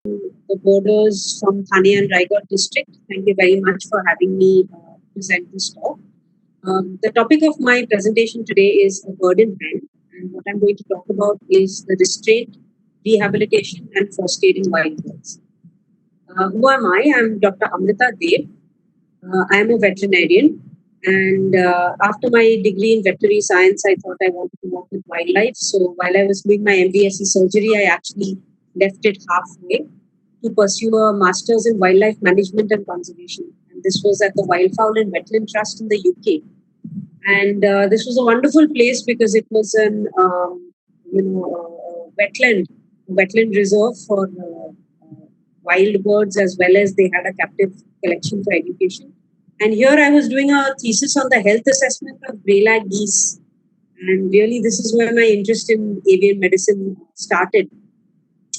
the borders from Thane and Raigad district. Thank you very much for having me present this talk. The topic of my presentation today is a bird in hand, and what I'm going to talk about is the restraint, rehabilitation, and first aid in wild birds. Who am I? I'm Dr. Amrita Dev. I am a veterinarian, and after my degree in veterinary science, I thought I wanted to work with wildlife. So while I was doing my MBSc surgery, I actually left it halfway to pursue a master's in wildlife management and conservation. And this was at the Wildfowl and Wetland Trust in the UK. And this was a wonderful place because it was an wetland reserve for wild birds, as well as they had a captive collection for education. And here I was doing a thesis on the health assessment of grey-lag geese. And really, this is where my interest in avian medicine started.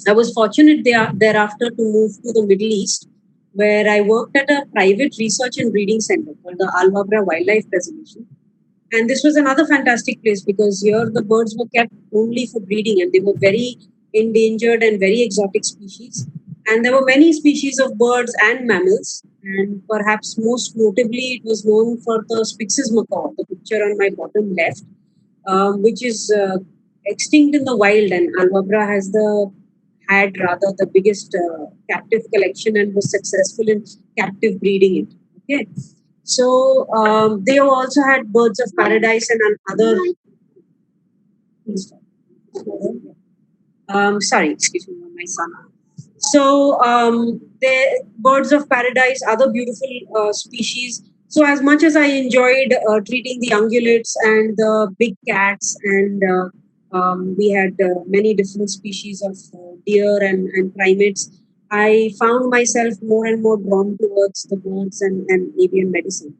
I was fortunate thereafter to move to the Middle East, where I worked at a private research and breeding center called the Al Wabra Wildlife Preservation. And this was another fantastic place because here the birds were kept only for breeding, and they were very endangered and very exotic species. And there were many species of birds and mammals. And perhaps most notably, it was known for the Spix's macaw, the picture on my bottom left, which is extinct in the wild. And Al Wabra had rather the biggest captive collection and was successful in captive breeding it. Okay. So they also had birds of paradise and other. Sorry, excuse me, my son. So the birds of paradise, other beautiful species. So as much as I enjoyed treating the ungulates and the big cats, and we had many different species of deer and primates, I found myself more and more drawn towards the birds and avian medicine.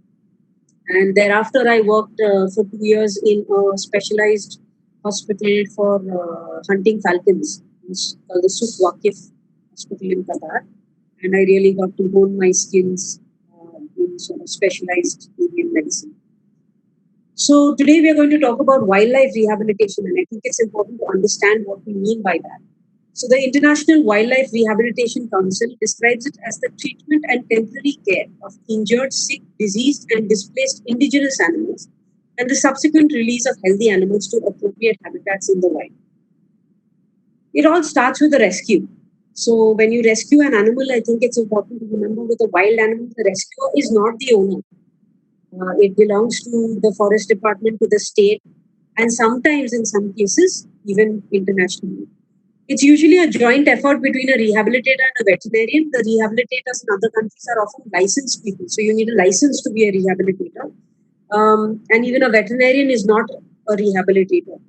And thereafter, I worked for 2 years in a specialized hospital for hunting falcons, which is called the Suk Waqif Hospital in Qatar. And I really got to hone my skills in sort of specialized avian medicine. So today we are going to talk about wildlife rehabilitation, and I think it's important to understand what we mean by that. So the International Wildlife Rehabilitation Council describes it as the treatment and temporary care of injured, sick, diseased, and displaced indigenous animals, and the subsequent release of healthy animals to appropriate habitats in the wild. It all starts with a rescue. So when you rescue an animal, I think it's important to remember with a wild animal, the rescuer is not the owner. It belongs to the forest department, to the state, and sometimes, in some cases, even internationally. It's usually a joint effort between a rehabilitator and a veterinarian. The rehabilitators in other countries are often licensed people, so you need a license to be a rehabilitator. And even a veterinarian is not a rehabilitator.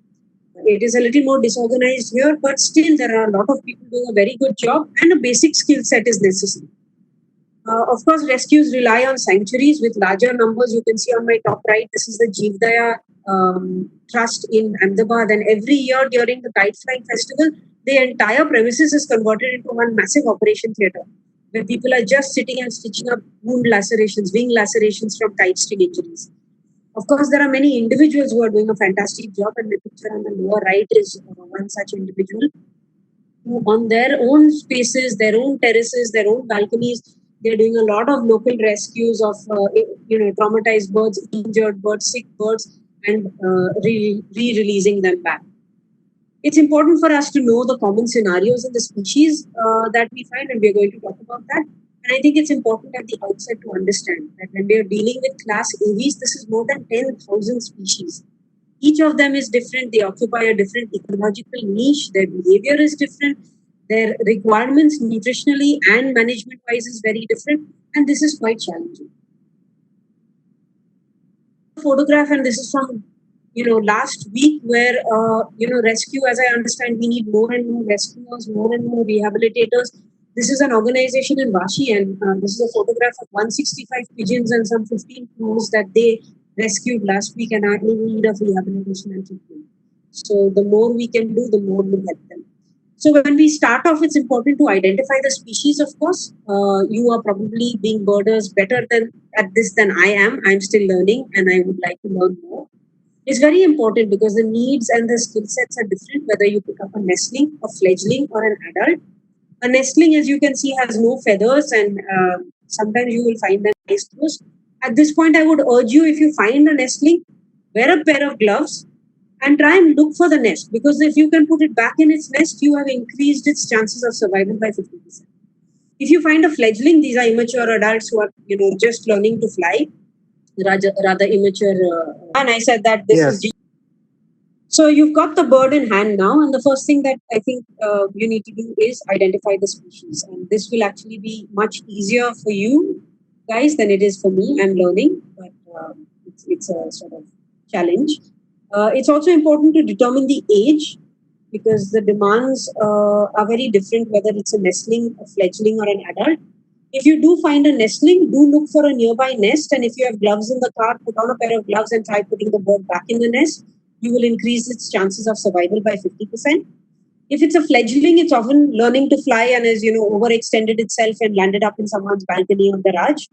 It is a little more disorganized here, but still there are a lot of people doing a very good job, and a basic skill set is necessary. Of course, rescues rely on sanctuaries with larger numbers. You can see on my top right, this is the Jeevdaya Trust in Ahmedabad, and every year during the kite flying festival, the entire premises is converted into one massive operation theatre where people are just sitting and stitching up wound lacerations, wing lacerations from kite sting injuries. Of course, there are many individuals who are doing a fantastic job, and the picture on the lower right is one such individual who, on their own spaces, their own terraces, their own balconies, they're doing a lot of local rescues of traumatized birds, injured birds, sick birds, and re-releasing them back. It's important for us to know the common scenarios in the species that we find, and we're going to talk about that. And I think it's important at the outset to understand that when we are dealing with class AVs, this is more than 10,000 species. Each of them is different. They occupy a different ecological niche. Their behavior is different. Their requirements nutritionally and management wise is very different. And this is quite challenging. Photograph, and this is from last week, where rescue, as I understand, we need more and more rescuers, more and more rehabilitators. This is an organization in Vashi, and this is a photograph of 165 pigeons and some 15 crows that they rescued last week and are in need of rehabilitation and treatment. So the more we can do, the more we help them. So when we start off, it's important to identify the species. Of course, you are probably being birders better at this than I am. I'm still learning, and I would like to learn more. It's very important because the needs and the skill sets are different, whether you pick up a nestling, a fledgling, or an adult. A nestling, as you can see, has no feathers, and sometimes you will find them eyes closed. At this point, I would urge you, if you find a nestling, wear a pair of gloves and try and look for the nest, because if you can put it back in its nest, you have increased its chances of survival by 50%. If you find a fledgling, these are immature adults who are just learning to fly, rather immature. And I said that this is. Yes. So you've got the bird in hand now, and the first thing that I think you need to do is identify the species, and this will actually be much easier for you guys than it is for me. I'm learning, but it's a sort of challenge. It's also important to determine the age, because the demands are very different whether it's a nestling, a fledgling, or an adult. If you do find a nestling, do look for a nearby nest, and if you have gloves in the car, put on a pair of gloves and try putting the bird back in the nest. You will increase its chances of survival by 50%. If it's a fledgling, it's often learning to fly and has overextended itself and landed up in someone's balcony or garage.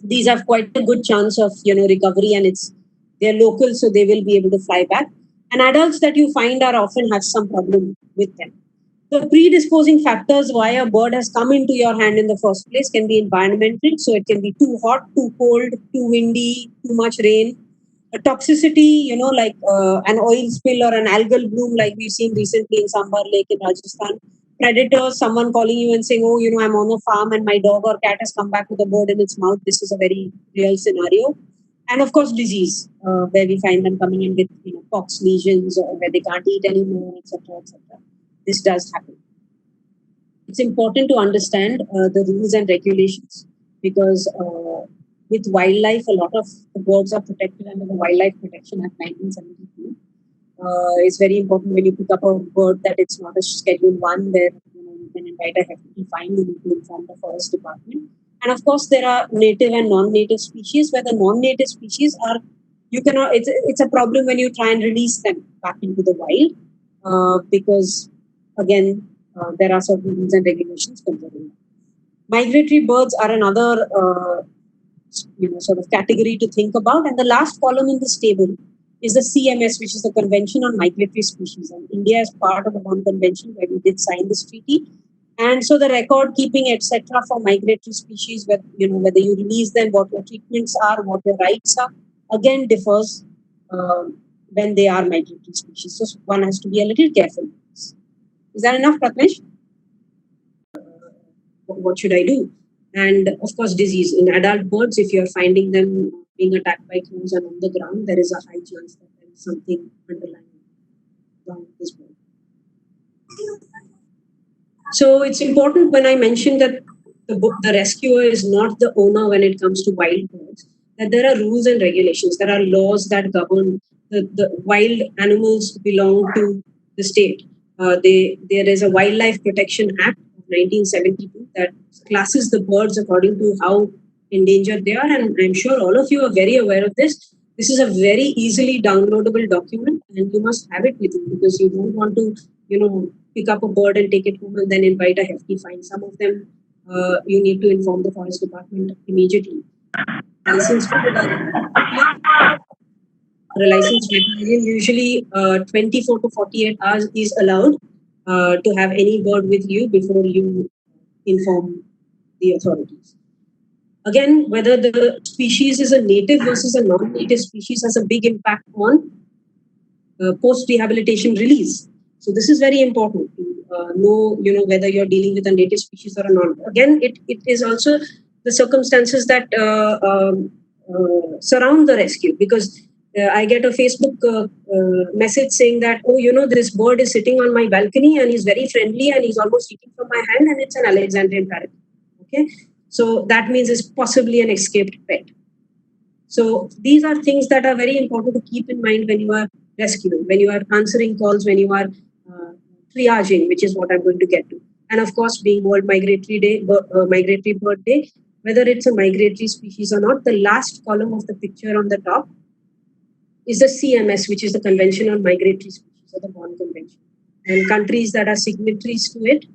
These have quite a good chance of recovery, and they're local, so they will be able to fly back. And adults that you find are often have some problem with them. The predisposing factors why a bird has come into your hand in the first place can be environmental. So it can be too hot, too cold, too windy, too much rain. A toxicity, like an oil spill or an algal bloom, like we've seen recently in Sambar Lake in Rajasthan. Predators, someone calling you and saying, oh, I'm on a farm and my dog or cat has come back with a bird in its mouth. This is a very real scenario. And of course, disease, where we find them coming in with pox lesions, or where they can't eat anymore, etc., etc. This does happen. It's important to understand the rules and regulations, because with wildlife, a lot of the birds are protected under the Wildlife Protection Act 1972. It's very important when you pick up a bird that it's not a Schedule 1 where you can invite a hefty fine. You need to inform the forest department. And of course, there are native and non-native species, where the non-native species are, you cannot, it's a problem when you try and release them back into the wild, because again, there are certain rules and regulations concerning that. Migratory birds are another sort of category to think about. And the last column in this table is the CMS, which is the Convention on Migratory Species. And India is part of the Bonn Convention, where we did sign this treaty. And so the record keeping, etc., for migratory species, whether you release them, what your treatments are, what your rights are, again differs when they are migratory species. So one has to be a little careful. Is that enough, Pratmesh? What should I do? And of course, disease. In adult birds, if you're finding them being attacked by crows and on the ground, there is a high chance that there is something underlying wrong with this bird. So it's important when I mentioned that the rescuer is not the owner when it comes to wild birds, that there are rules and regulations, there are laws that govern the wild animals belong to the state. There is a Wildlife Protection Act of 1972 that classes the birds according to how endangered they are, and I'm sure all of you are very aware of this. This is a very easily downloadable document, and you must have it with you, because you don't want to, pick up a bird and take it home and then invite a hefty fine. Some of them you need to inform the forest department immediately. Licensed veterinarian. For a licensed veterinarian, usually 24 to 48 hours is allowed to have any bird with you before you inform the authorities. Again, whether the species is a native versus a non-native species has a big impact on post-rehabilitation release. So this is very important to know, whether you're dealing with a native species or a non. Again, it is also the circumstances that surround the rescue, because I get a Facebook message saying that, oh, this bird is sitting on my balcony and he's very friendly and he's almost eating from my hand, and it's an Alexandrian parrot. Okay, so that means it's possibly an escaped pet. So these are things that are very important to keep in mind when you are rescuing, when you are answering calls, when you are triaging, which is what I'm going to get to. And of course, being World Migratory Bird Day, whether it's a migratory species or not, the last column of the picture on the top is the CMS, which is the Convention on Migratory Species, or the Bonn Convention. And countries that are signatories to it,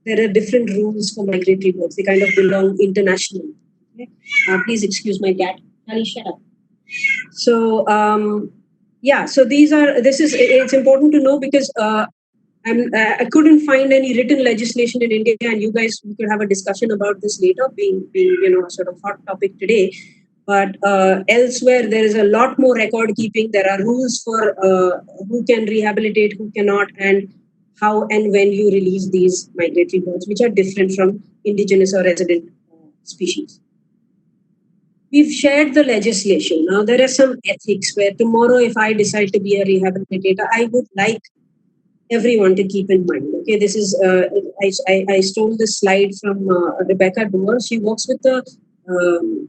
there are different rules for migratory birds. They kind of belong internationally. Okay? Please excuse my cat. Ali, shut up. So, yeah, so it's important to know, because I couldn't find any written legislation in India, and you guys, we could have a discussion about this later, being a sort of hot topic today. But elsewhere, there is a lot more record keeping. There are rules for who can rehabilitate, who cannot, and how and when you release these migratory birds, which are different from indigenous or resident species. We've shared the legislation. Now there are some ethics where tomorrow, if I decide to be a rehabilitator, I would like everyone to keep in mind. Okay, this is I stole this slide from Rebecca Doer. She works with the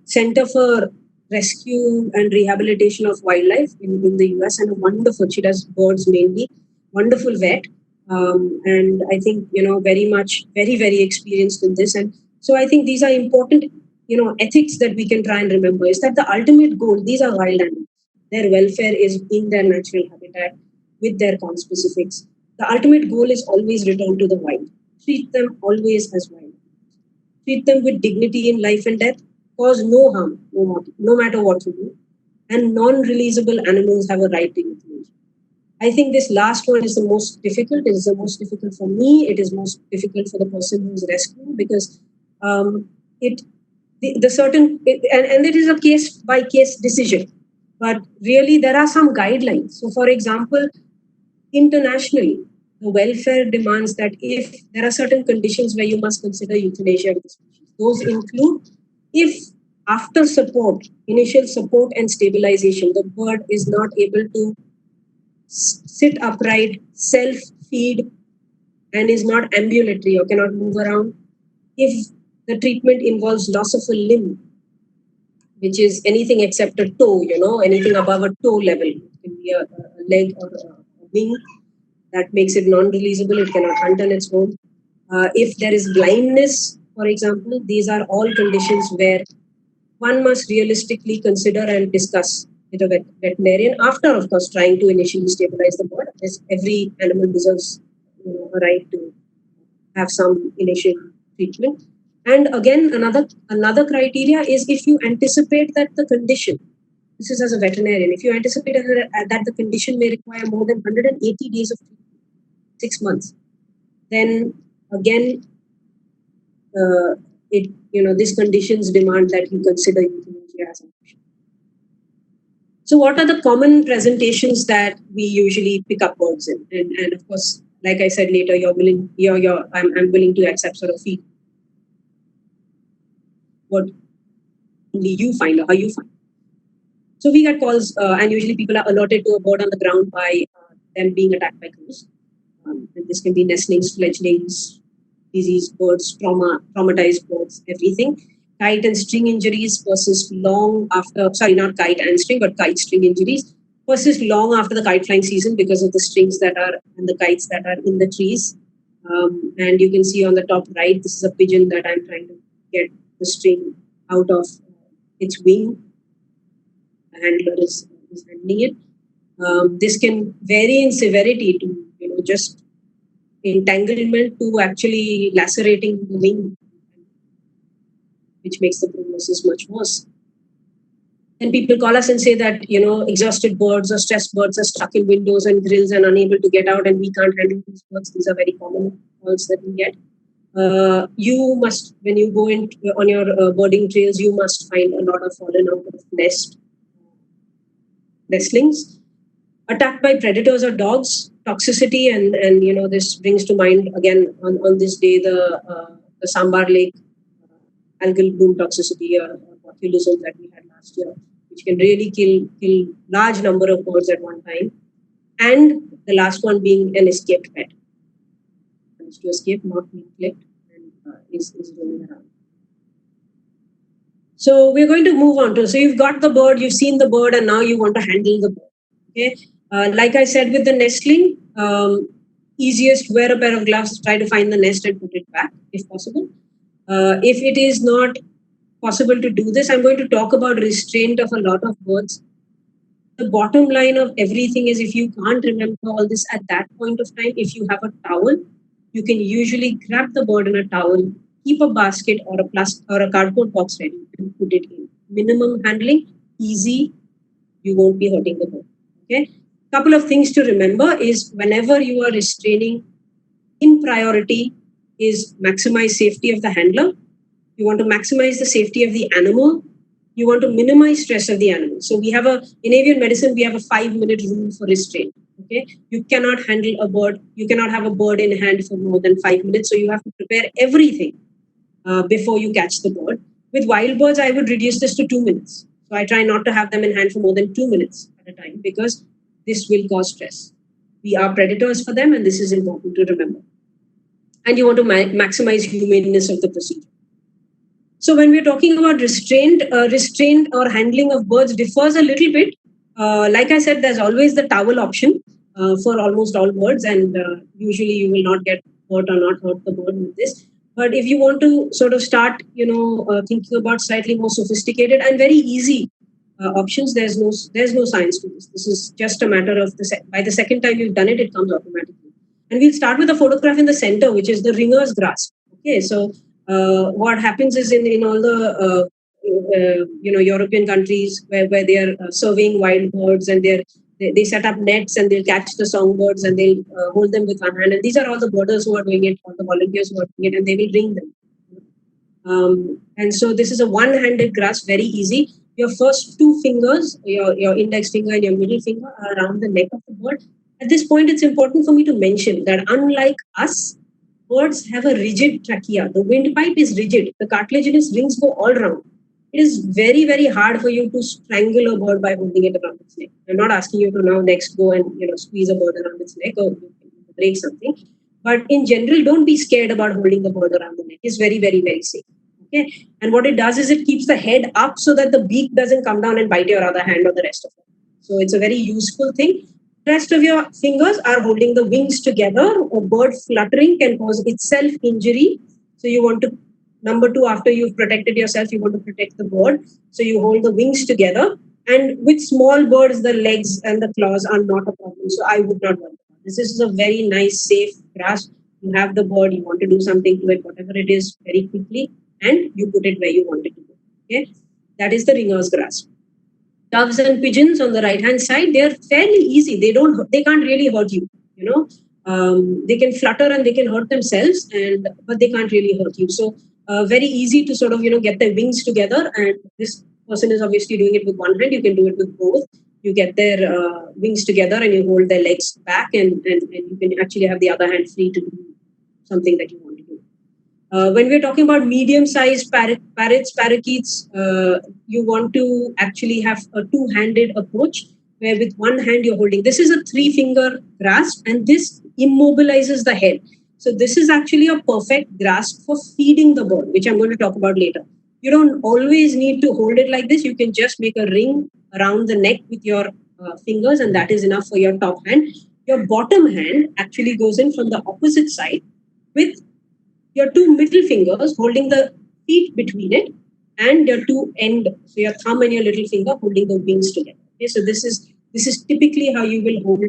Center for Rescue and Rehabilitation of Wildlife in the US, and a wonderful. She does birds mainly. Wonderful vet, and I think very much very experienced in this. And so I think these are important ethics that we can try and remember. Is that the ultimate goal? These are wild animals. Their welfare is in their natural habitat with their conspecifics. The ultimate goal is always return to the wild. Treat them always as wild. Treat them with dignity in life and death. Cause no harm, no matter what you do. And non-releasable animals have a right to euthanasia. I think this last one is the most difficult. It is the most difficult for me. It is most difficult for the person who is rescuing, because it the certain and it is a case by case decision. But really, there are some guidelines. So, for example, internationally, the welfare demands that if there are certain conditions where you must consider euthanasia of the species, those include if after support, initial support and stabilization, the bird is not able to sit upright, self feed, and is not ambulatory or cannot move around. If the treatment involves loss of a limb, which is anything except a toe, anything above a toe level, it can be a leg or a wing, that makes it non-releasable. It cannot hunt on its own. If there is blindness, for example, these are all conditions where one must realistically consider and discuss with a veterinarian after, of course, trying to initially stabilize the bird. As every animal deserves a right to have some initial treatment. And again, another criteria is if you anticipate that the condition, this is as a veterinarian, if you anticipate that the condition may require more than 180 days of treatment, 6 months, then again, these conditions demand that you consider euthanasia as an option. So, what are the common presentations that we usually pick up birds in? And of course, like I said later, I'm willing to accept sort of feedback. What you find or how you find. So we get calls, and usually people are alerted to a bird on the ground by them being attacked by crows. And this can be nestlings, fledglings, diseased birds, traumatized birds, everything. Kite and string injuries persist long after, not kite and string, but kite string injuries persist long after the kite flying season because of the strings that are and the kites that are in the trees. And you can see on the top right, this is a pigeon that I'm trying to get the string out of its wing. The handler is handling it. This can vary in severity to just entanglement to actually lacerating the wing, which makes the prognosis much worse. Then people call us and say that exhausted birds or stressed birds are stuck in windows and grills and unable to get out, and we can't handle these birds. These are very common calls that we get. You must, when you go on your birding trails, you must find a lot of fallen out of nestlings. Attacked by predators or dogs, toxicity, and this brings to mind again on this day the Sambar Lake algal bloom toxicity or botulism that we had last year, which can really kill large number of birds at one time. And the last one being an escaped pet. Managed to escape, not being clipped, and is roaming around. So we're going to move on to, so you've got the bird, you've seen the bird, and now you want to handle the bird. Okay. Like I said, with the nestling, easiest, wear a pair of gloves, try to find the nest and put it back if possible. If it is not possible to do this, I'm going to talk about restraint of a lot of birds. The bottom line of everything is, if you can't remember all this at that point of time, if you have a towel, you can usually grab the bird in a towel, keep a basket or a plastic or a cardboard box ready and put it in. Minimum handling, easy, you won't be hurting the bird. Okay. Couple of things to remember is whenever you are restraining in priority is maximize safety of the handler. You want to maximize the safety of the animal. You want to minimize stress of the animal. So in avian medicine, we have a 5-minute rule for restraint. Okay, you cannot handle a bird. You cannot have a bird in hand for more than 5 minutes. So you have to prepare everything before you catch the bird. With wild birds, I would reduce this to 2 minutes. So I try not to have them in hand for more than 2 minutes at a time because this will cause stress. We are predators for them, and this is important to remember. And you want to maximize humaneness of the procedure. So when we're talking about restraint or handling of birds differs a little bit. Like I said, there's always the towel option for almost all birds, and usually you will not get hurt or not hurt the bird with this. But if you want to sort of start, thinking about slightly more sophisticated and very easy options, there's no science to this. This is just a matter of by the second time you've done it, it comes automatically. And we'll start with a photograph in the center, which is the ringer's grasp. Okay, so what happens is in all the European countries where they are serving wild birds, and they set up nets and they'll catch the songbirds and they'll hold them with one hand. And these are all the birders who are doing it, all the volunteers who are doing it, and they will ring them. And so this is a one-handed grasp, very easy. Your first two fingers, your index finger and your middle finger, are around the neck of the bird. At this point, it's important for me to mention that unlike us, birds have a rigid trachea. The windpipe is rigid. The cartilaginous rings go all around. It is very, very hard for you to strangle a bird by holding it around its neck. I'm not asking you to now next go and squeeze a bird around its neck or break something. But in general, don't be scared about holding the bird around the neck. It's very, very, very safe. Okay. And what it does is it keeps the head up so that the beak doesn't come down and bite your other hand or the rest of it. So it's a very useful thing. Rest of your fingers are holding the wings together. A bird fluttering can cause itself injury. So you want to, number two, after you've protected yourself, you want to protect the bird. So you hold the wings together. And with small birds, the legs and the claws are not a problem. So I would not worry. This is a very nice, safe grasp. You have the bird, you want to do something to it, whatever it is, very quickly, and you put it where you want it to go. Okay, that is the ringer's grasp. Doves and pigeons on the right hand side, they are fairly easy. They can't really hurt you. They can flutter and they can hurt themselves, but they can't really hurt you. So very easy to sort of get their wings together. And this person is obviously doing it with one hand. You can do it with both. You get their wings together and you hold their legs back, and you can actually have the other hand free to do something that you want to do. When we're talking about medium-sized parrots, parakeets, you want to actually have a two-handed approach where with one hand you're holding. This is a 3-finger grasp, and this immobilizes the head. So this is actually a perfect grasp for feeding the bird, which I'm going to talk about later. You don't always need to hold it like this. You can just make a ring around the neck with your fingers, and that is enough for your top hand. Your bottom hand actually goes in from the opposite side with your two middle fingers holding the feet between it, and your two end, so your thumb and your little finger holding the wings together. Okay, so this is typically how you will hold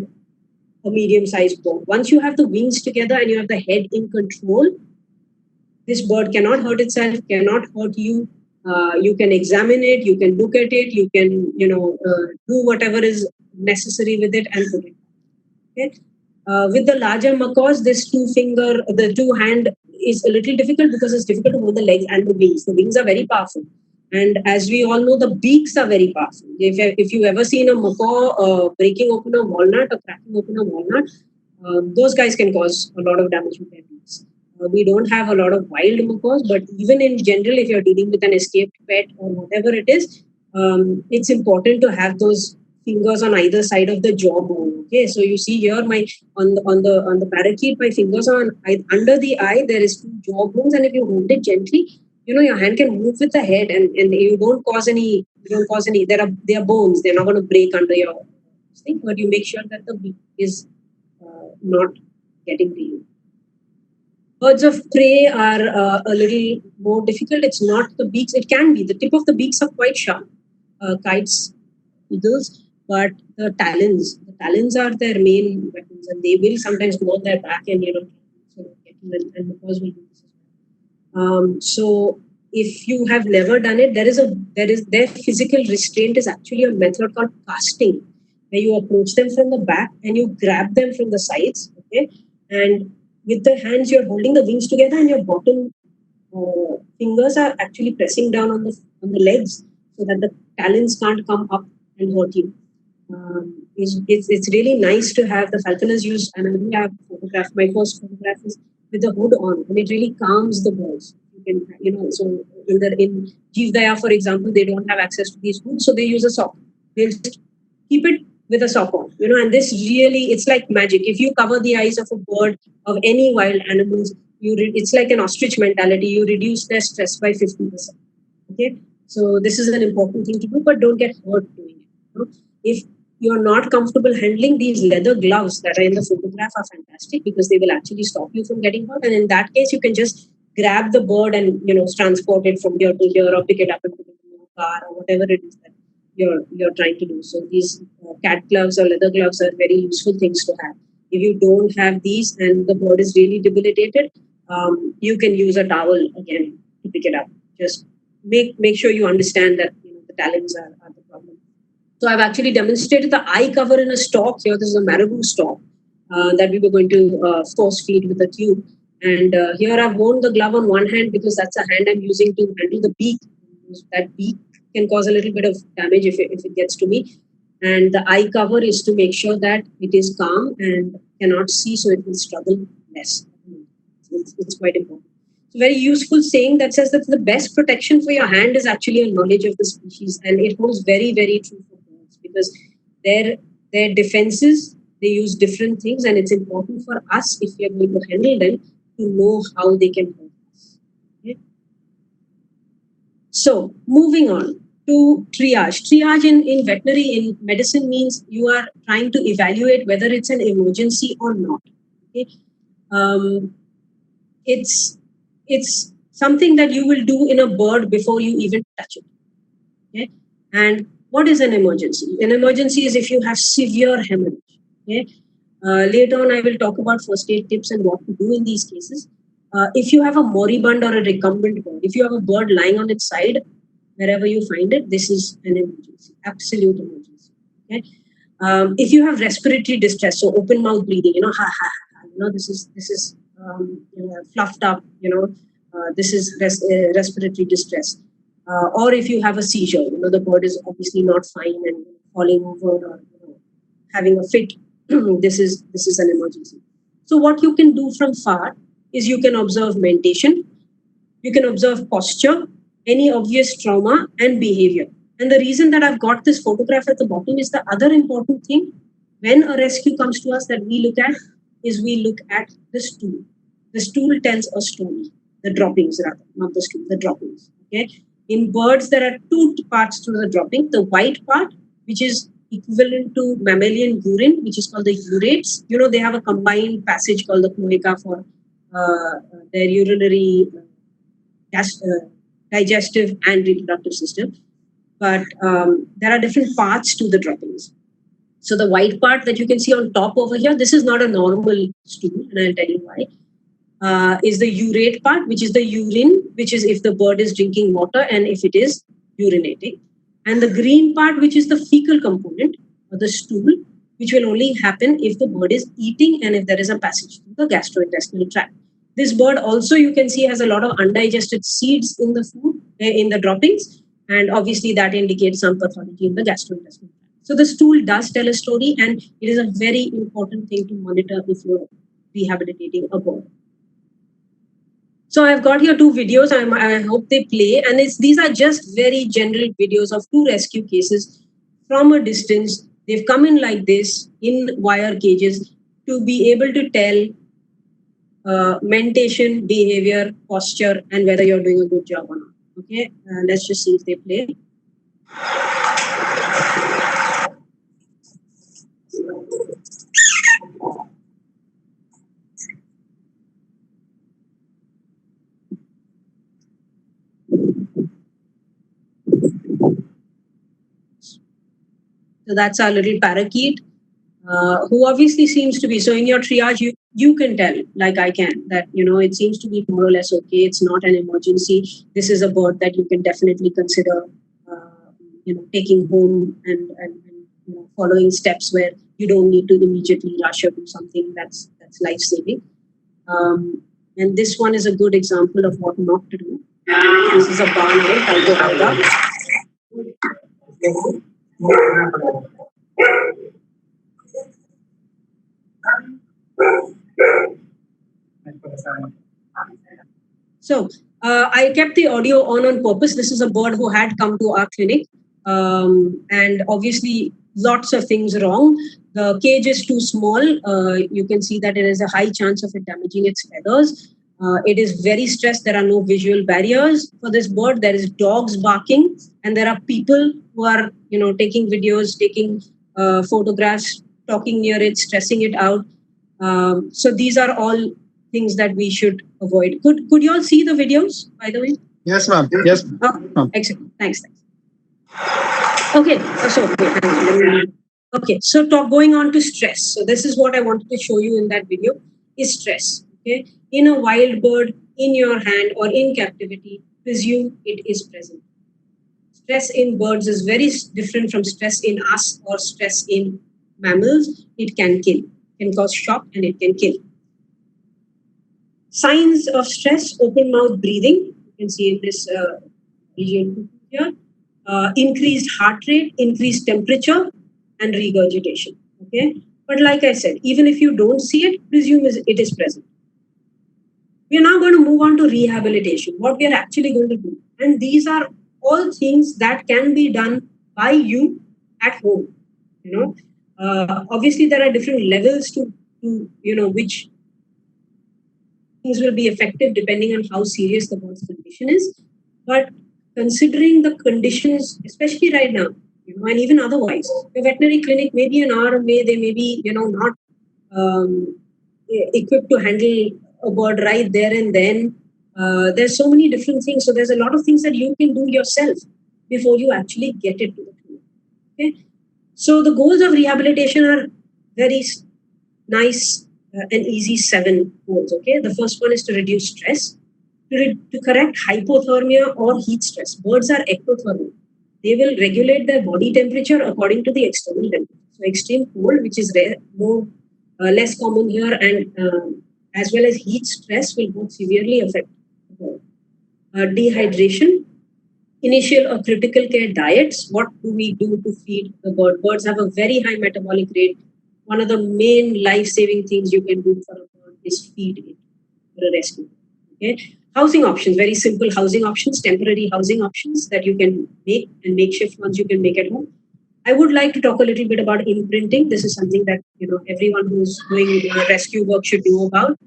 a medium-sized bird. Once you have the wings together and you have the head in control, this bird cannot hurt itself, cannot hurt you. You can examine it, you can look at it, you can do whatever is necessary with it and put it. Okay. With the larger macaws, the two-hand is a little difficult because it's difficult to hold the legs and the wings. The wings are very powerful. And as we all know, the beaks are very powerful. If you've ever seen a macaw breaking open a walnut or cracking open a walnut, those guys can cause a lot of damage with their beaks. We don't have a lot of wild macaws, but even in general, if you're dealing with an escaped pet or whatever it is, it's important to have those fingers on either side of the jawbone. Okay, so you see here, on the parakeet, my fingers are under the eye. There is two jawbones, and if you hold it gently, your hand can move with the head, and you don't cause any. They are bones. They're not going to break under your thing, but you make sure that the beak is not getting to you. Birds of prey are a little more difficult. It's not the beaks. It can be. The tip of the beaks are quite sharp. Kites, eagles, but the talons are their main weapons, and they will sometimes go on their back and sort of get you, and macaws will do this as well. So if you have never done it, their physical restraint is actually a method called casting, where you approach them from the back and you grab them from the sides, okay, and with the hands, you're holding the wings together, and your bottom fingers are actually pressing down on the legs so that the talons can't come up and hurt you. It's really nice to have the falconers use, and I do have photograph. My first photograph is with the hood on, and it really calms the birds. You can, so in Jeevdaya, for example, they don't have access to these hoods, so they use a sock. They'll just keep it with a sock on, and this really, it's like magic. If you cover the eyes of a bird, of any wild animals, it's like an ostrich mentality. You reduce their stress by 50%. Okay, so this is an important thing to do, but don't get hurt doing it. If you're not comfortable handling, these leather gloves that are in the photograph are fantastic because they will actually stop you from getting hurt. And in that case, you can just grab the bird and transport it from here to here, or pick it up and put it in your car, or whatever it is that you're trying to do. So these cat gloves or leather gloves are very useful things to have. If you don't have these and the bird is really debilitated, you can use a towel again to pick it up. Just make sure you understand that the talons are the problem. So I've actually demonstrated the eye cover in a stalk here. This is a marabou stalk that we were going to force feed with a tube. And here I've worn the glove on one hand because that's the hand I'm using to handle the beak. That beak can cause a little bit of damage if it gets to me. And the eye cover is to make sure that it is calm and cannot see, so it will struggle less. It's quite important. It's a very useful saying that says that the best protection for your hand is actually a knowledge of the species, and it holds very, very true for birds because their defenses, they use different things, and it's important for us, if we are going to handle them, to know how they can hurt us. Okay? So moving on to triage. Triage in veterinary, in medicine, means you are trying to evaluate whether it's an emergency or not. Okay? It's something that you will do in a bird before you even touch it. Okay? And what is an emergency? An emergency is if you have severe hemorrhage. Okay? Later on, I will talk about first aid tips and what to do in these cases. If you have a moribund or a recumbent bird, if you have a bird lying on its side, wherever you find it, this is an emergency, absolute emergency. Okay? If you have respiratory distress, so open mouth breathing, this is fluffed up, this is respiratory distress. Or if you have a seizure, the bird is obviously not fine and falling over or having a fit, this is an emergency. So what you can do from far is you can observe mentation, you can observe posture, any obvious trauma and behavior. And the reason that I've got this photograph at the bottom is the other important thing when a rescue comes to us that we look at is we look at the stool. The stool tells a story. The droppings, rather, not the stool, the droppings. Okay. In birds, there are two parts to the dropping. The white part, which is equivalent to mammalian urine, which is called the urates. They have a combined passage called the cloaca for their urinary digestive and reproductive system. But there are different parts to the droppings. So the white part that you can see on top over here, this is not a normal stool, and I'll tell you why. Is the urate part, which is the urine, which is if the bird is drinking water and if it is urinating. And the green part, which is the fecal component, or the stool, which will only happen if the bird is eating and if there is a passage to the gastrointestinal tract. This bird also, you can see, has a lot of undigested seeds in the food, in the droppings, and obviously that indicates some pathology in the gastrointestinal tract. So the stool does tell a story, and it is a very important thing to monitor if you're rehabilitating a bird. So I've got here two videos. I hope they play, and these are just very general videos of two rescue cases from a distance. They've come in like this in wire cages to be able to tell mentation, behavior, posture, and whether you're doing a good job or not. Okay, let's just see if they play. So that's our little parakeet, who obviously seems to be, so in your triage, you can tell, like I can, that, it seems to be more or less okay. It's not an emergency. This is a bird that you can definitely consider, taking home and following steps where you don't need to immediately rush or do something that's life-saving. And this one is a good example of what not to do. This is a barn owl, Talgo Talga. So I kept the audio on purpose. This is a bird who had come to our clinic, and obviously lots of things wrong. The cage is too small. You can see that there is a high chance of it damaging its feathers. It is very stressed. There are no visual barriers for this bird. There is dogs barking, and there are people who are, taking videos, taking photographs, talking near it, stressing it out. So these are all things that we should avoid. Could you all see the videos, by the way? Yes, ma'am. Yes. Oh, excellent. Thanks. Okay. Okay. So going on to stress. So this is what I wanted to show you in that video is stress. Okay. In a wild bird, in your hand or in captivity, presume it is present. Stress in birds is very different from stress in us or stress in mammals. It can kill, can cause shock, and it can kill. Signs of stress: open mouth breathing. You can see in this region here. Increased heart rate, increased temperature, and regurgitation. Okay, but like I said, even if you don't see it, presume it is present. We are now going to move on to rehabilitation. What we are actually going to do, and these are all things that can be done by you at home. Obviously there are different levels to which things will be effective depending on how serious the bird's condition is. But considering the conditions, especially right now, and even otherwise, the veterinary clinic may be an hour away, they may be, not equipped to handle a bird right there and then. There's so many different things. So there's a lot of things that you can do yourself before you actually get it to the clinic. Okay. So the goals of rehabilitation are very nice and easy 7 goals. Okay, the first one is to reduce stress, to correct hypothermia or heat stress. Birds are ectothermal. They will regulate their body temperature according to the external temperature. So extreme cold, which is less common here, and as well as heat stress will both severely affect the bird. Dehydration, initial or critical care diets. What do we do to feed the bird? Birds have a very high metabolic rate. One of the main life-saving things you can do for a bird is feed it for a rescue. Okay. Housing options, very simple housing options, temporary housing options that you can make, and makeshift ones you can make at home. I would like to talk a little bit about imprinting. This is something that everyone who's doing rescue work should know about.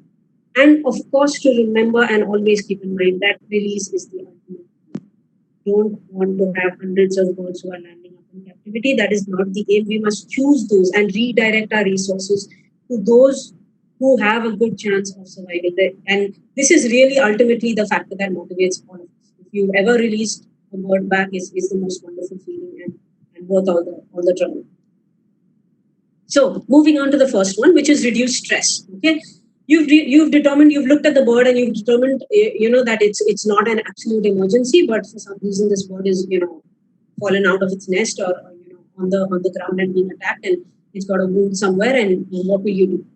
And of course, to remember and always keep in mind that release is the ultimate. Don't want to have hundreds of birds who are landing up in captivity. That is not the aim. We must choose those and redirect our resources to those who have a good chance of surviving. And this is really ultimately the factor that motivates all of us. If you ever released a bird back, is the most wonderful feeling and worth all the trouble. So moving on to the first one, which is reduce stress. Okay. You've determined, you've looked at the bird and you've determined, that it's not an absolute emergency, but for some reason this bird is, fallen out of its nest or on the ground and being attacked, and it's got a wound somewhere. And what will you do?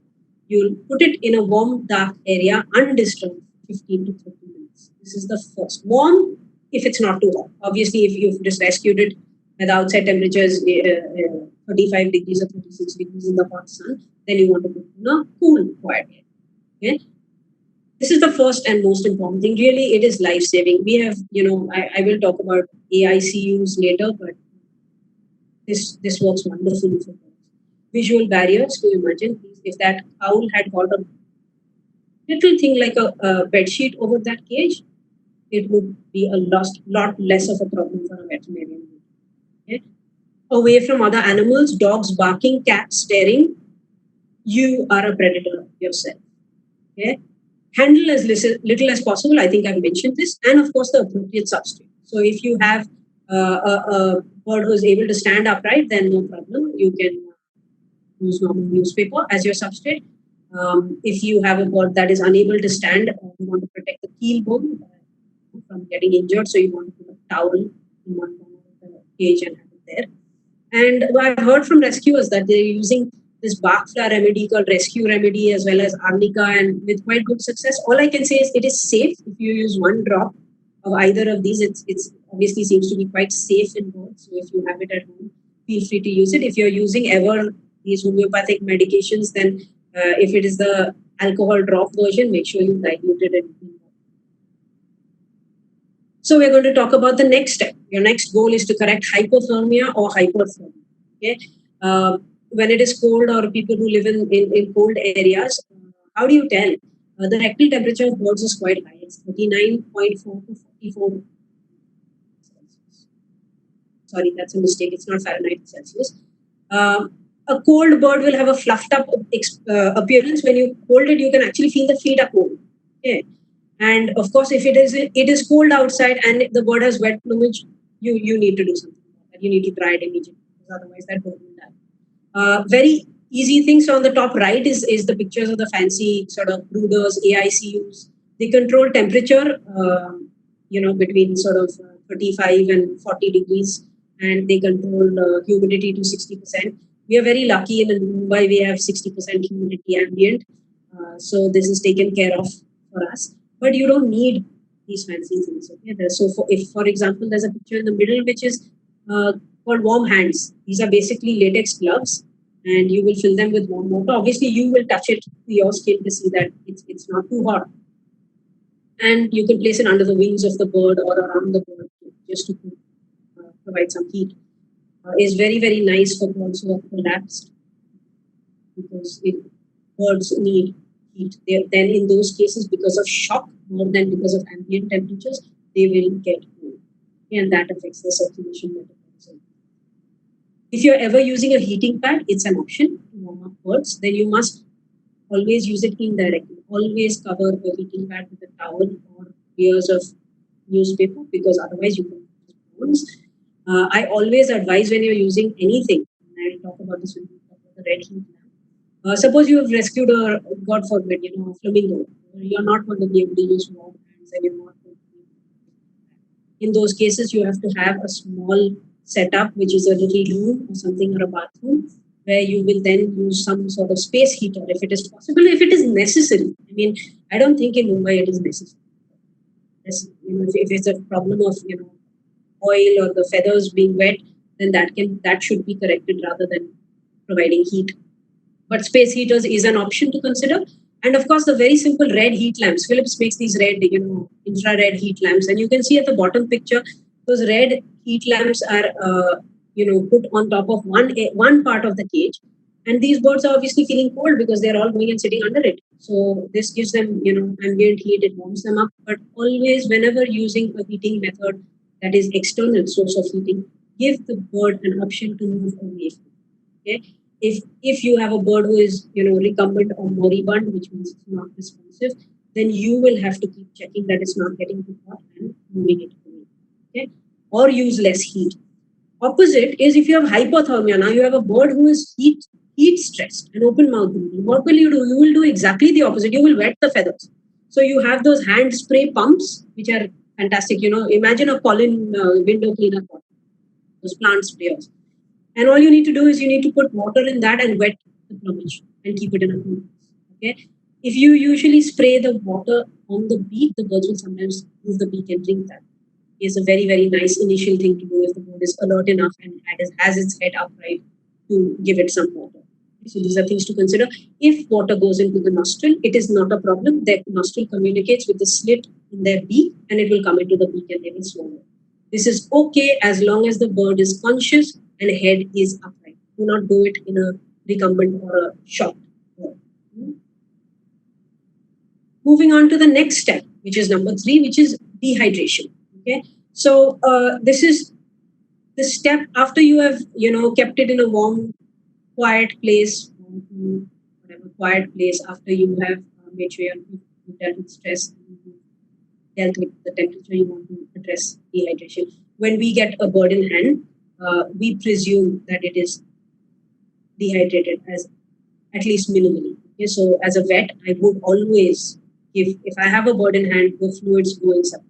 You'll put it in a warm, dark area, undisturbed, 15 to 30 minutes. This is the first. Warm if it's not too hot. Obviously, if you've just rescued it at the outside temperatures, 35 degrees or 36 degrees in the hot sun, then you want to put it in a cool, quiet area. Okay. This is the first and most important thing. Really, it is life-saving. We have, I will talk about AICUs later, but this works wonderfully for birds. Visual barriers, to imagine, if that owl had got a little thing like a bed sheet over that cage, it would be a lot less of a problem for a veterinarian. Okay. Away from other animals, dogs barking, cats staring, you are a predator yourself. Okay. Handle as little as possible. I think I've mentioned this. And of course, the appropriate substrate. So if you have a bird who is able to stand upright, then no problem. You can use normal newspaper as your substrate. If you have a bird that is unable to stand, you want to protect the keel bone from getting injured. So you want to put a towel in one corner of the cage and have it there. And I've heard from rescuers that they're using this Bach flower remedy called Rescue Remedy as well as Arnica, and with quite good success. All I can say is it is safe if you use one drop of either of these. It's obviously seems to be quite safe in both. So if you have it at home, feel free to use it. If you're using ever these homeopathic medications, then if it is the alcohol drop version, make sure you dilute it in. So we're going to talk about the next step. Your next goal is to correct hypothermia or hyperthermia. Okay. When it is cold or people who live in cold areas, how do you tell? The rectal temperature of birds is quite high. It's 39.4 to 44. Sorry, that's a mistake. It's not Fahrenheit, it's Celsius. A cold bird will have a fluffed up appearance. When you hold it, you can actually feel the feet are cold. Okay. And of course, if it is cold outside and the bird has wet plumage, you need to do something. You need to dry it immediately, because otherwise that bird will die. Very easy things. So on the top right is the pictures of the fancy sort of brooders, AICUs. They control temperature, between sort of 35 and 40 degrees, and they control humidity to 60%. We are very lucky in Mumbai. We have 60% humidity ambient, so this is taken care of for us. But you don't need these fancy things. Okay? So, for example, there's a picture in the middle which is called warm hands. These are basically latex gloves, and you will fill them with warm water. Obviously, you will touch it to your skin to see that it's not too hot. And you can place it under the wings of the bird or around the bird just to provide some heat. Is very, very nice for birds who are collapsed, because birds need heat. Then in those cases, because of shock more than because of ambient temperatures, they will get cold, and that affects the circulation metabolism. If you're ever using a heating pad, it's an option to warm up birds. Then you must always use it indirectly. Always cover the heating pad with a towel or layers of newspaper, because otherwise you can burns. I always advise, when you're using anything, and I'll talk about this when we talk about the red heat lamp. Suppose you have rescued a, God forbid, a flamingo. You're not going to be able to use warm hands, and you're not going to be. In those cases, you have to have a small setup, which is a little room or something, or a bathroom, where you will then use some sort of space heater if it is possible, if it is necessary. I mean, I don't think in Mumbai it is necessary. If it's a problem of oil or the feathers being wet, then that should be corrected rather than providing heat. But space heaters is an option to consider. And of course, the very simple red heat lamps. Philips makes these red, infrared heat lamps, and you can see at the bottom picture, those red heat lamps are put on top of one part of the cage, and these birds are obviously feeling cold because they're all going and sitting under it. So this gives them ambient heat. It warms them up. But always, whenever using a heating method that is external source of heating, give the bird an option to move away from. Okay. If you have a bird who is recumbent or moribund, which means it's not responsive, then you will have to keep checking that it's not getting too hot and moving it away. Okay, or use less heat. Opposite is if you have hypothermia. Now you have a bird who is heat stressed and open mouth breathing. What will you do? You will do exactly the opposite. You will wet the feathers. So you have those hand spray pumps, which are fantastic. Imagine a pollen window cleaner, those plant sprayers. And all you need to do is you need to put water in that and wet the plumage and keep it in a cool place. Okay. If you usually spray the water on the beak, the birds will sometimes move the beak and drink that. It's a very, very nice initial thing to do if the bird is alert enough and has its head upright to give it some water. So these are things to consider. If water goes into the nostril, it is not a problem. Their nostril communicates with the slit in their beak, and it will come into the beak and they will swallow. This is okay as long as the bird is conscious and head is upright. Do not do it in a recumbent or a shocked bird. Moving on to the next step, which is number 3, which is dehydration. Okay, so this is the step after you have kept it in a warm, quiet place, quiet place, after you have made sure you've dealt with stress, dealt with the temperature, you want to address dehydration. When we get a bird in hand, we presume that it is dehydrated as at least minimally. Okay, so as a vet, I would always give, if I have a bird in hand, the fluids going subcutaneous.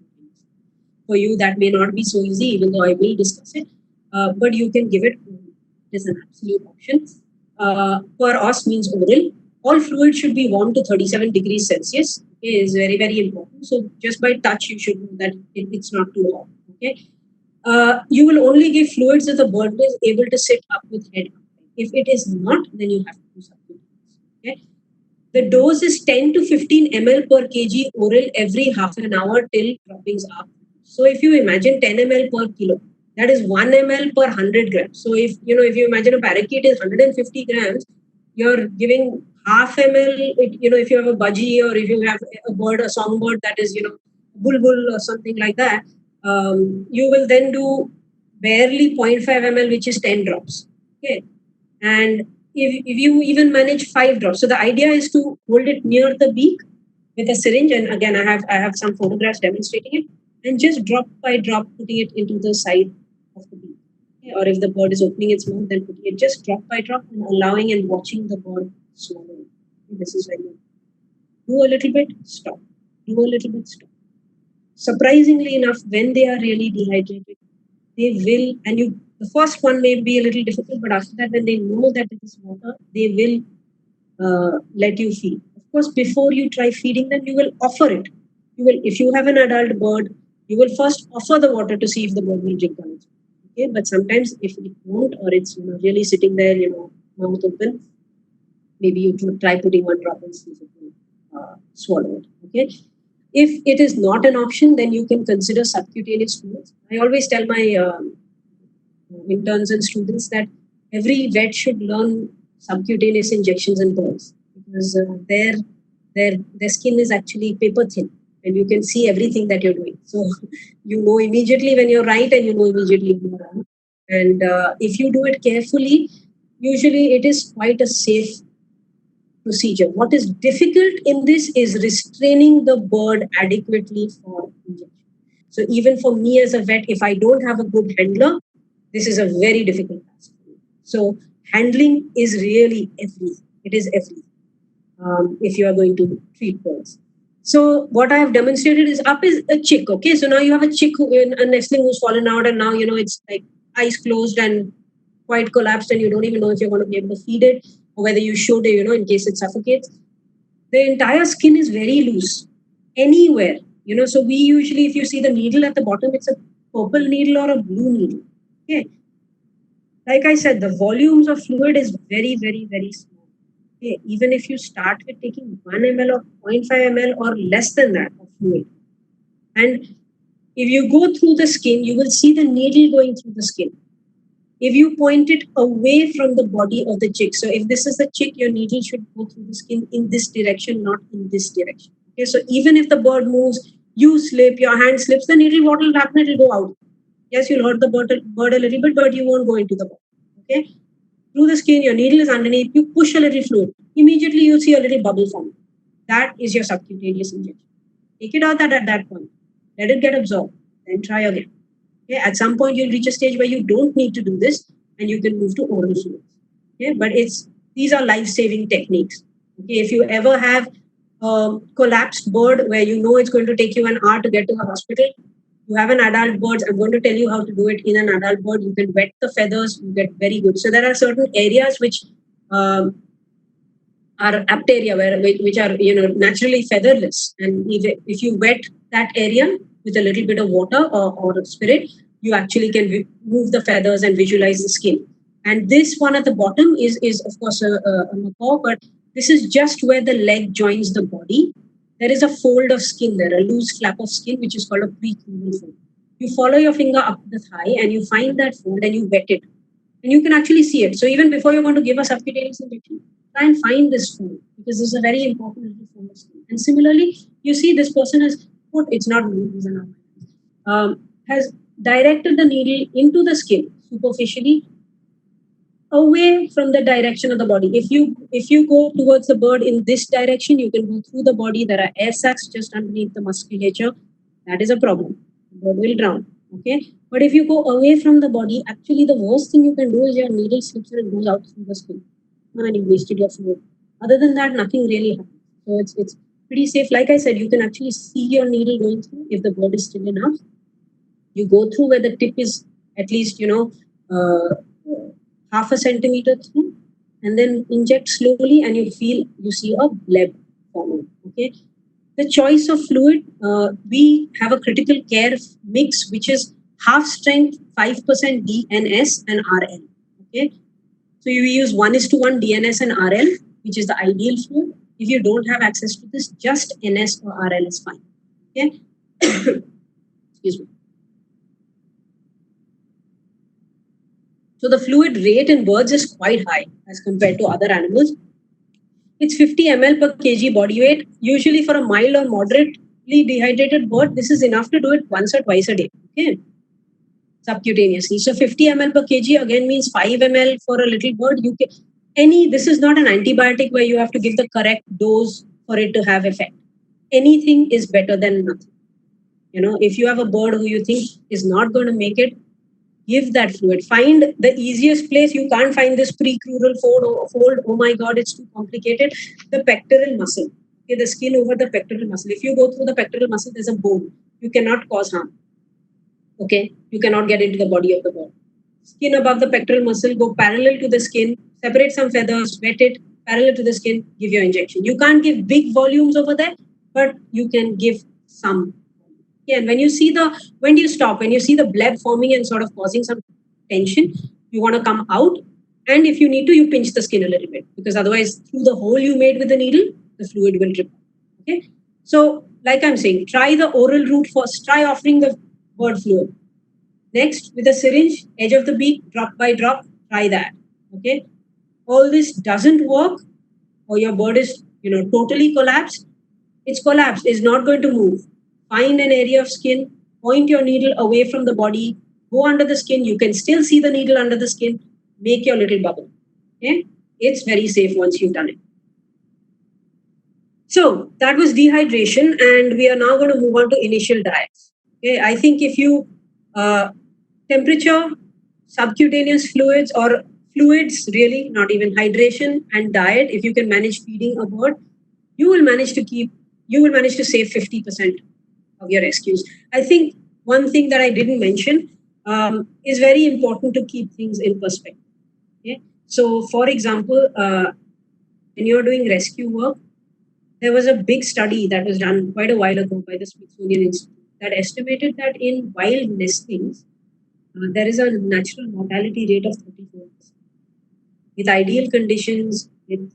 For you, that may not be so easy, even though I will discuss it, but you can give it. It is an absolute option. per os means oral. All fluid should be warm to 37 degrees Celsius. Okay, is very, very important. So just by touch, you should know that it's not too hot. Okay. You will only give fluids if the bird is able to sit up with head up. If it is not, then you have to do something else. Okay. The dose is 10 to 15 ml per kg oral every half an hour till droppings are. So if you imagine 10 ml per kilo, that is 1 ml per 100 grams. So if you imagine a parakeet is 150 grams, you're giving half ml. If you have a budgie or if you have a bird, a songbird that is bulbul or something like that, you will then do barely 0.5 ml, which is 10 drops. Okay, and if you even manage 5 drops, so the idea is to hold it near the beak with a syringe, and again I have some photographs demonstrating it, and just drop by drop putting it into the side of the beak. Okay, or if the bird is opening its mouth, then putting it just drop by drop and allowing and watching the bird swallow it. Okay, this is very important. Do a little bit, stop. Do a little bit, stop. Surprisingly enough, when they are really dehydrated, they will, and the first one may be a little difficult, but after that, when they know that it is water, they will let you feed. Of course, before you try feeding them, you will offer it. If you have an adult bird, you will first offer the water to see if the bird will drink on it. Okay, but sometimes if it won't, or it's really sitting there, mouth open, maybe you try putting one drop and see if it will swallow it. Okay. If it is not an option, then you can consider subcutaneous fluids. I always tell my interns and students that every vet should learn subcutaneous injections in birds, because their skin is actually paper thin and you can see everything that you're doing. So you know immediately when you're right and you know immediately when you're wrong. And if you do it carefully, usually it is quite a safe procedure. What is difficult in this is restraining the bird adequately for injection. So even for me as a vet, if I don't have a good handler, this is a very difficult task. So handling is really everything. It is everything. If you are going to treat birds. So what I have demonstrated is up is a chick. Okay, so now you have a chick, a nestling who's fallen out, and now it's like eyes closed and quite collapsed, and you don't even know if you're going to be able to feed it or whether you should, in case it suffocates. The entire skin is very loose anywhere. So we usually, if you see the needle at the bottom, it's a purple needle or a blue needle. Okay. Like I said, the volumes of fluid is very, very, very small. Okay. Even if you start with taking 1 ml or 0.5 ml or less than that of fluid, and if you go through the skin, you will see the needle going through the skin. If you point it away from the body of the chick, so if this is the chick, your needle should go through the skin in this direction, not in this direction. Okay, so even if the bird moves, you slip, your hand slips, the needle, what will happen? It will go out. Yes, you'll hurt the bird a little bit, but you won't go into the body. Okay, through the skin, your needle is underneath. You push a little fluid, immediately you'll see a little bubble form. That is your subcutaneous injection. Take it out at that point. Let it get absorbed. Then try again. Okay, at some point, you'll reach a stage where you don't need to do this, and you can move to oral fluids. Okay, but these are life-saving techniques. Okay, if you ever have a collapsed bird where you know it's going to take you an hour to get to the hospital, you have an adult bird. I'm going to tell you how to do it in an adult bird. You can wet the feathers. You get very good. So there are certain areas which are apt area which are naturally featherless, and if you wet that area with a little bit of water or spirit, you actually can move the feathers and visualize the skin. And this one at the bottom is of course a macaw, but this is just where the leg joins the body. There is a fold of skin there, a loose flap of skin, which is called a precluval fold. You follow your finger up the thigh and you find that fold and you wet it, and you can actually see it. So even before you're going to give a subcutaneous injection, try and find this fold, because this is a very important little fold of skin. And similarly, you see this person has put, it's not me, these are not has directed the needle into the skin superficially, away from the direction of the body. If you go towards the bird in this direction, you can go through the body. There are air sacs just underneath the musculature. That is a problem. The bird will drown. Okay. But if you go away from the body, actually the worst thing you can do is your needle slips and it goes out through the skin. And you wasted your fluid. Other than that, nothing really happens. So it's pretty safe. Like I said, you can actually see your needle going through if the bird is still enough. You go through where the tip is at least, half a centimeter through, and then inject slowly, and you see a bleb forming. Okay. The choice of fluid, we have a critical care mix, which is half strength, 5% DNS and RL. Okay. So you use 1:1 DNS and RL, which is the ideal fluid. If you don't have access to this, just NS or RL is fine. Okay. Excuse me. So the fluid rate in birds is quite high as compared to other animals. It's 50 ml per kg body weight. Usually for a mild or moderately dehydrated bird, this is enough to do it once or twice a day. Okay. Subcutaneously. So 50 ml per kg again means 5 ml for a little bird. This is not an antibiotic where you have to give the correct dose for it to have effect. Anything is better than nothing. If you have a bird who you think is not going to make it, give that fluid. Find the easiest place. You can't find this precrural fold. Oh my God, it's too complicated. The pectoral muscle. Okay, the skin over the pectoral muscle. If you go through the pectoral muscle, there's a bone. You cannot cause harm. Okay, you cannot get into the body of the bird. Skin above the pectoral muscle, go parallel to the skin, separate some feathers, wet it, parallel to the skin, give your injection. You can't give big volumes over there, but you can give some. Yeah, and when you see when do you stop? When you see the bleb forming and sort of causing some tension, you want to come out. And if you need to, you pinch the skin a little bit, because otherwise, through the hole you made with the needle, the fluid will drip. Okay. So, like I'm saying, try the oral route first. Try offering the bird fluid. Next, with a syringe, edge of the beak, drop by drop, try that. Okay. All this doesn't work, or your bird is, totally collapsed. It's collapsed, it's not going to move. Find an area of skin, point your needle away from the body, go under the skin. You can still see the needle under the skin. Make your little bubble. Okay? It's very safe once you've done it. So that was dehydration, and we are now going to move on to initial diets. Okay, I think if you temperature, subcutaneous fluids, or fluids really, not even hydration and diet, if you can manage feeding a bird, you will manage to save 50% of your rescues. I think one thing that I didn't mention is very important to keep things in perspective. Okay? So, for example, when you're doing rescue work, there was a big study that was done quite a while ago by the Smithsonian Institute that estimated that in wild nestlings, there is a natural mortality rate of 34%. With ideal conditions, with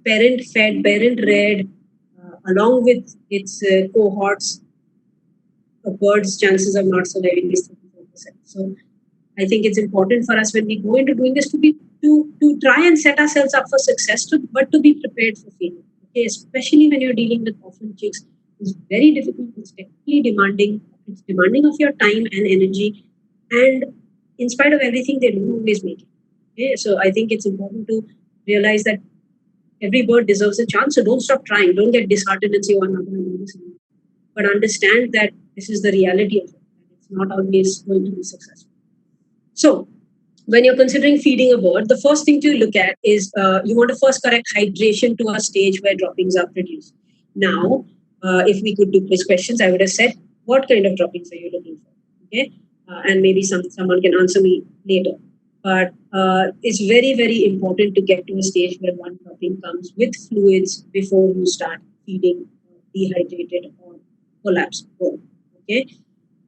parent fed, parent reared, along with its cohorts, a bird's chances of not surviving is 34%. So I think it's important for us when we go into doing this to try and set ourselves up for success, but to be prepared for failure. Okay, especially when you're dealing with orphan chicks, it's very difficult. It's technically demanding. It's demanding of your time and energy, and in spite of everything, they don't always make it. Okay, so I think it's important to realize that every bird deserves a chance. So don't stop trying. Don't get disheartened and say, "Oh, I'm not going to do this anymore." But understand that this is the reality of it. It's not always going to be successful. So, when you're considering feeding a bird, the first thing to look at is you want to first correct hydration to a stage where droppings are produced. Now, if we could do quiz questions, I would have said, what kind of droppings are you looking for? Okay, and maybe someone can answer me later. But it's very, very important to get to a stage where one dropping comes with fluids before you start feeding dehydrated or collapsed bird. Okay.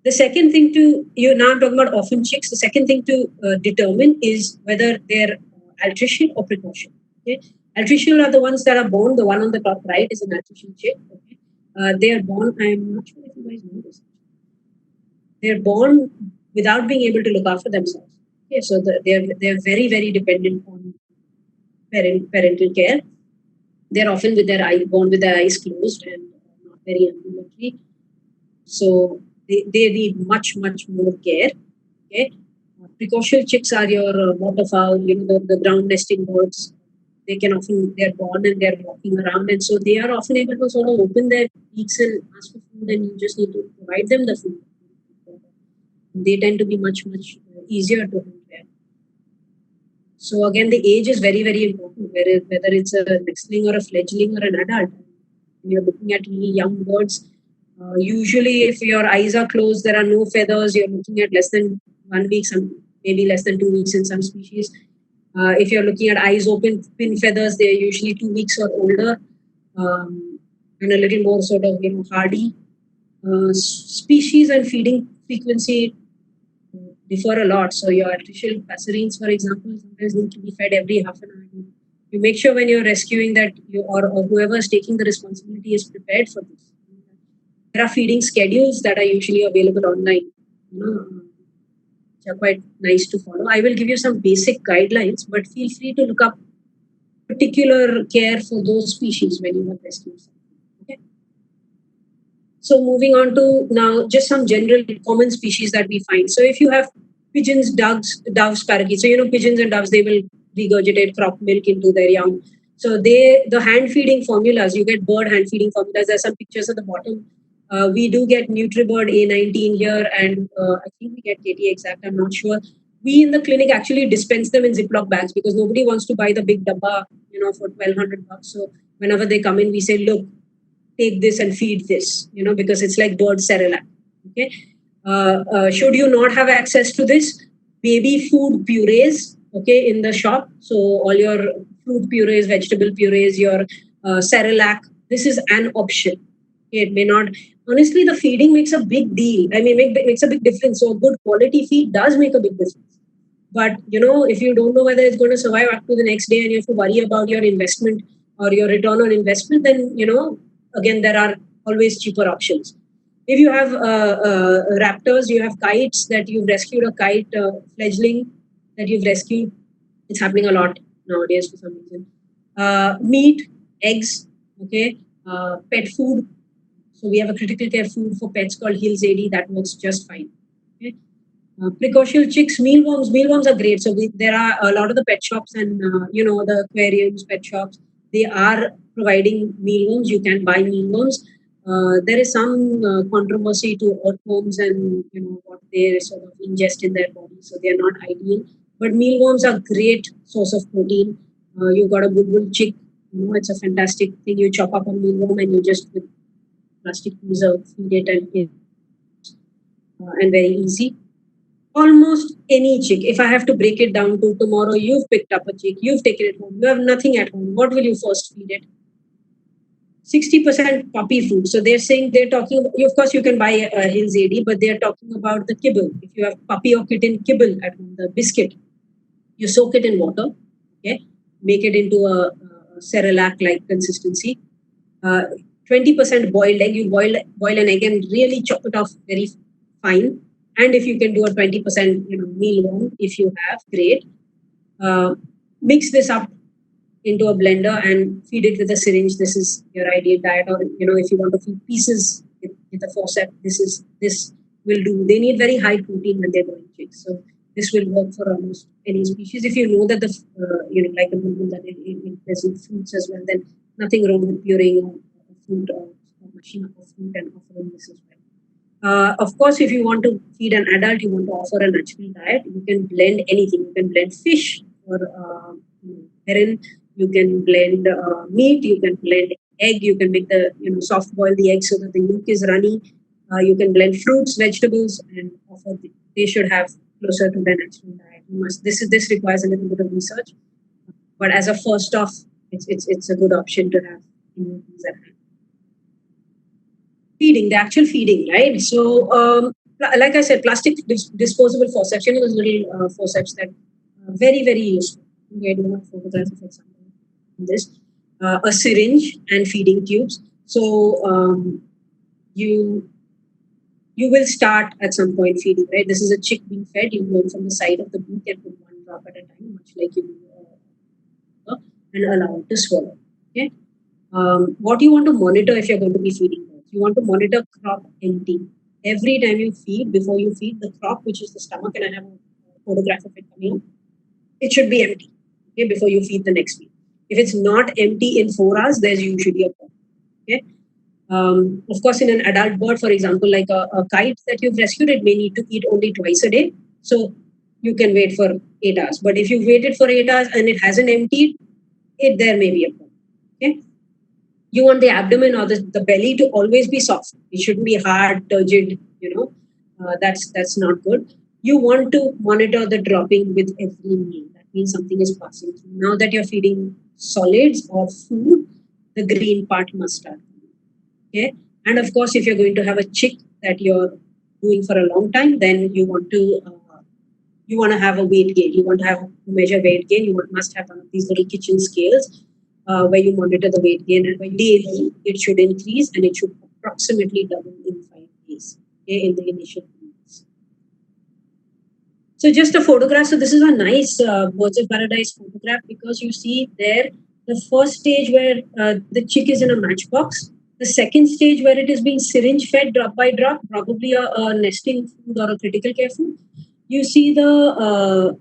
The second thing now I'm talking about orphan chicks. The second thing to determine is whether they're altricial or precaution. Okay? Altricial are the ones that are born. The one on the top right is an altricial chick. Okay? They are born, I'm not sure if you guys know this. They're born without being able to look after themselves. Okay? So they're very, very dependent on parental care. They're often born with their eyes closed and not very ambulatory. So they need much, much more care. Okay, precocial chicks are your waterfowl, the ground nesting birds. They're born and they're walking around, and so they are often able to sort of open their beaks and ask for food, and you just need to provide them the food. They tend to be much, much easier to handle. So again, the age is very, very important, whether it's a nestling or a fledgling or an adult. When you're looking at really young birds, usually, if your eyes are closed, there are no feathers, you're looking at less than 1 week, maybe less than 2 weeks in some species. If you're looking at eyes open pin feathers, they're usually 2 weeks or older, and a little more sort of hardy. Species and feeding frequency differ a lot. So your artificial passerines, for example, sometimes need to be fed every half an hour. You make sure when you're rescuing that you or whoever is taking the responsibility is prepared for this. There are feeding schedules that are usually available online, which are quite nice to follow. I will give you some basic guidelines, but feel free to look up particular care for those species when you have rescued something. Okay. So moving on to now just some general common species that we find. So if you have pigeons, doves, parakeets. So pigeons and doves, they will regurgitate crop milk into their young. So the hand feeding formulas, you get bird hand feeding formulas. There's some pictures at the bottom. We do get NutriBird A19 here, and I think we get KT Exact. I'm not sure. We in the clinic actually dispense them in Ziploc bags because nobody wants to buy the big dabba, for $1,200. So whenever they come in, we say, look, take this and feed this, because it's like bird Cerelac. Okay. Should you not have access to this, baby food purees, okay, in the shop. So all your fruit purees, vegetable purees, your Cerelac, this is an option. Okay, it may not. Honestly, the feeding makes a big deal. I mean, makes a big difference. So good quality feed does make a big difference. But if you don't know whether it's going to survive up to the next day and you have to worry about your investment or your return on investment, then again there are always cheaper options. If you have raptors, you have kites that you've rescued, a kite fledgling that you've rescued. It's happening a lot nowadays for some reason. Meat, eggs, okay, pet food. So we have a critical care food for pets called Hills AD that works just fine. Okay. Precocial chicks, mealworms. Mealworms are great. So there are a lot of the pet shops and the aquariums, pet shops. They are providing mealworms. You can buy mealworms. There is some controversy to earthworms and what they sort of ingest in their body. So they are not ideal. But mealworms are great source of protein. You've got a Goodwill chick. It's a fantastic thing. You chop up a mealworm and you just with plastic tweezer feed it and very easy. Almost any chick. If I have to break it down to tomorrow, you've picked up a chick, you've taken it home, you have nothing at home. What will you first feed it? 60% puppy food. So they're talking, of course, you can buy Hills AD, but they're talking about the kibble. If you have puppy or kitten kibble at home, the biscuit, you soak it in water, okay, make it into a Cerelac like consistency. 20% boiled egg, you boil an egg and really chop it off very fine. And if you can do a 20% mealworm, if you have, great. Mix this up into a blender and feed it with a syringe. This is your ideal diet. Or if you want to feed pieces with a forceps, this will do. They need very high protein when they're growing chicks, so this will work for almost any species. If you know that the like a bulbul that it presents fruits as well, then nothing wrong with pureeing a fruit or machine of fruit and offering this as well. Of course, if you want to feed an adult, you want to offer a natural diet, you can blend anything. You can blend fish or herring. You can blend meat. You can blend egg. You can make the soft boil the egg so that the yolk is runny. You can blend fruits, vegetables, and offer. They should have closer to their natural diet. This requires a little bit of research, but as a first off, it's a good option to have these at hand. Feeding, the actual feeding, right? So, like I said, plastic disposable forceps, those little forceps that are very, very useful. I do have photographs of example in this. A syringe and feeding tubes. So, you will start at some point feeding, right? This is a chick being fed. You go from the side of the beak and put one drop at a time, much like you do, and allow it to swallow. Okay. What you want to monitor if you're going to be feeding birds? You want to monitor crop empty. Every time you feed, before you feed, the crop, which is the stomach, and I have a photograph of it coming, it should be empty, okay, before you feed the next feed. If it's not empty in 4 hours, there's usually a problem. Okay. Of course, in an adult bird, for example, like a kite that you've rescued, it may need to eat only twice a day. So you can wait for 8 hours. But if you've waited for 8 hours and it hasn't emptied, there may be a problem. Okay. You want the abdomen or the belly to always be soft. It shouldn't be hard, turgid, that's not good. You want to monitor the dropping with every meal. means something is passing through. Now that you're feeding solids or food, the green part must start. Okay, and of course, if you're going to have a chick that you're doing for a long time, then you want to have a weight gain. You want to have measure weight gain. You must have one of these little kitchen scales where you monitor the weight gain, and by daily it should increase, and it should approximately double in 5 days. Okay, in the initial months. So just a photograph. So this is a nice birds of paradise photograph, because you see there the first stage where the chick is in a matchbox. The second stage where it is being syringe fed drop by drop, probably a nesting food or a critical care food. You see the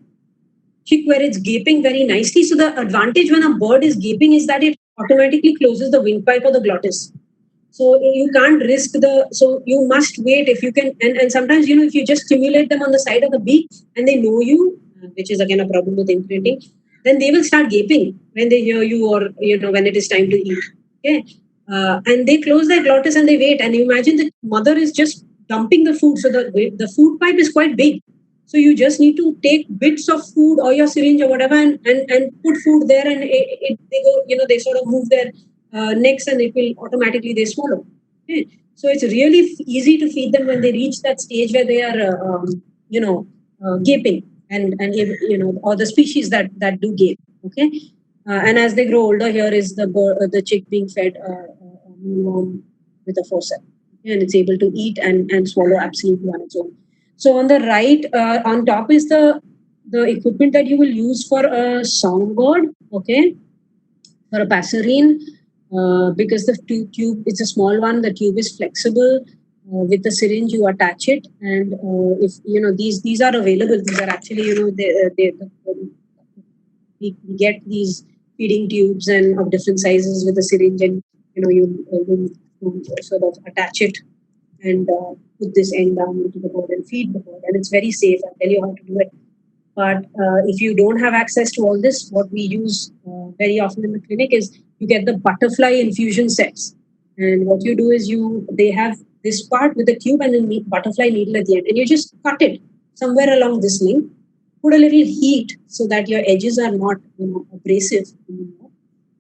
chick where it's gaping very nicely. So the advantage when a bird is gaping is that it automatically closes the windpipe or the glottis. So you can't risk so you must wait if you can. And sometimes, if you just stimulate them on the side of the beak and they know you, which is again a problem with imprinting, then they will start gaping when they hear you, or, when it is time to eat. Okay. And they close their glottis and they wait. And you imagine the mother is just dumping the food. So the food pipe is quite big. So you just need to take bits of food or your syringe or whatever and put food there, and they go, they sort of move their necks, and it will automatically they swallow. Okay. So it's really easy to feed them when they reach that stage where they are, gaping, and or the species that do gape. Okay. And as they grow older, here is the chick being fed with a forceps, and it's able to eat and swallow absolutely on its own. So on the right, on top is the equipment that you will use for a songbird, okay, for a passerine, because the tube, it's a small one. The tube is flexible. With the syringe, you attach it, and if these are available. These are actually we get these feeding tubes and of different sizes with a syringe, and you sort of attach it and put this end down into the bird and feed the bird. And it's very safe. I'll tell you how to do it. But if you don't have access to all this, what we use very often in the clinic is you get the butterfly infusion sets. And what you do is they have this part with the tube and a butterfly needle at the end. And you just cut it somewhere along this link, put a little heat so that your edges are not abrasive anymore.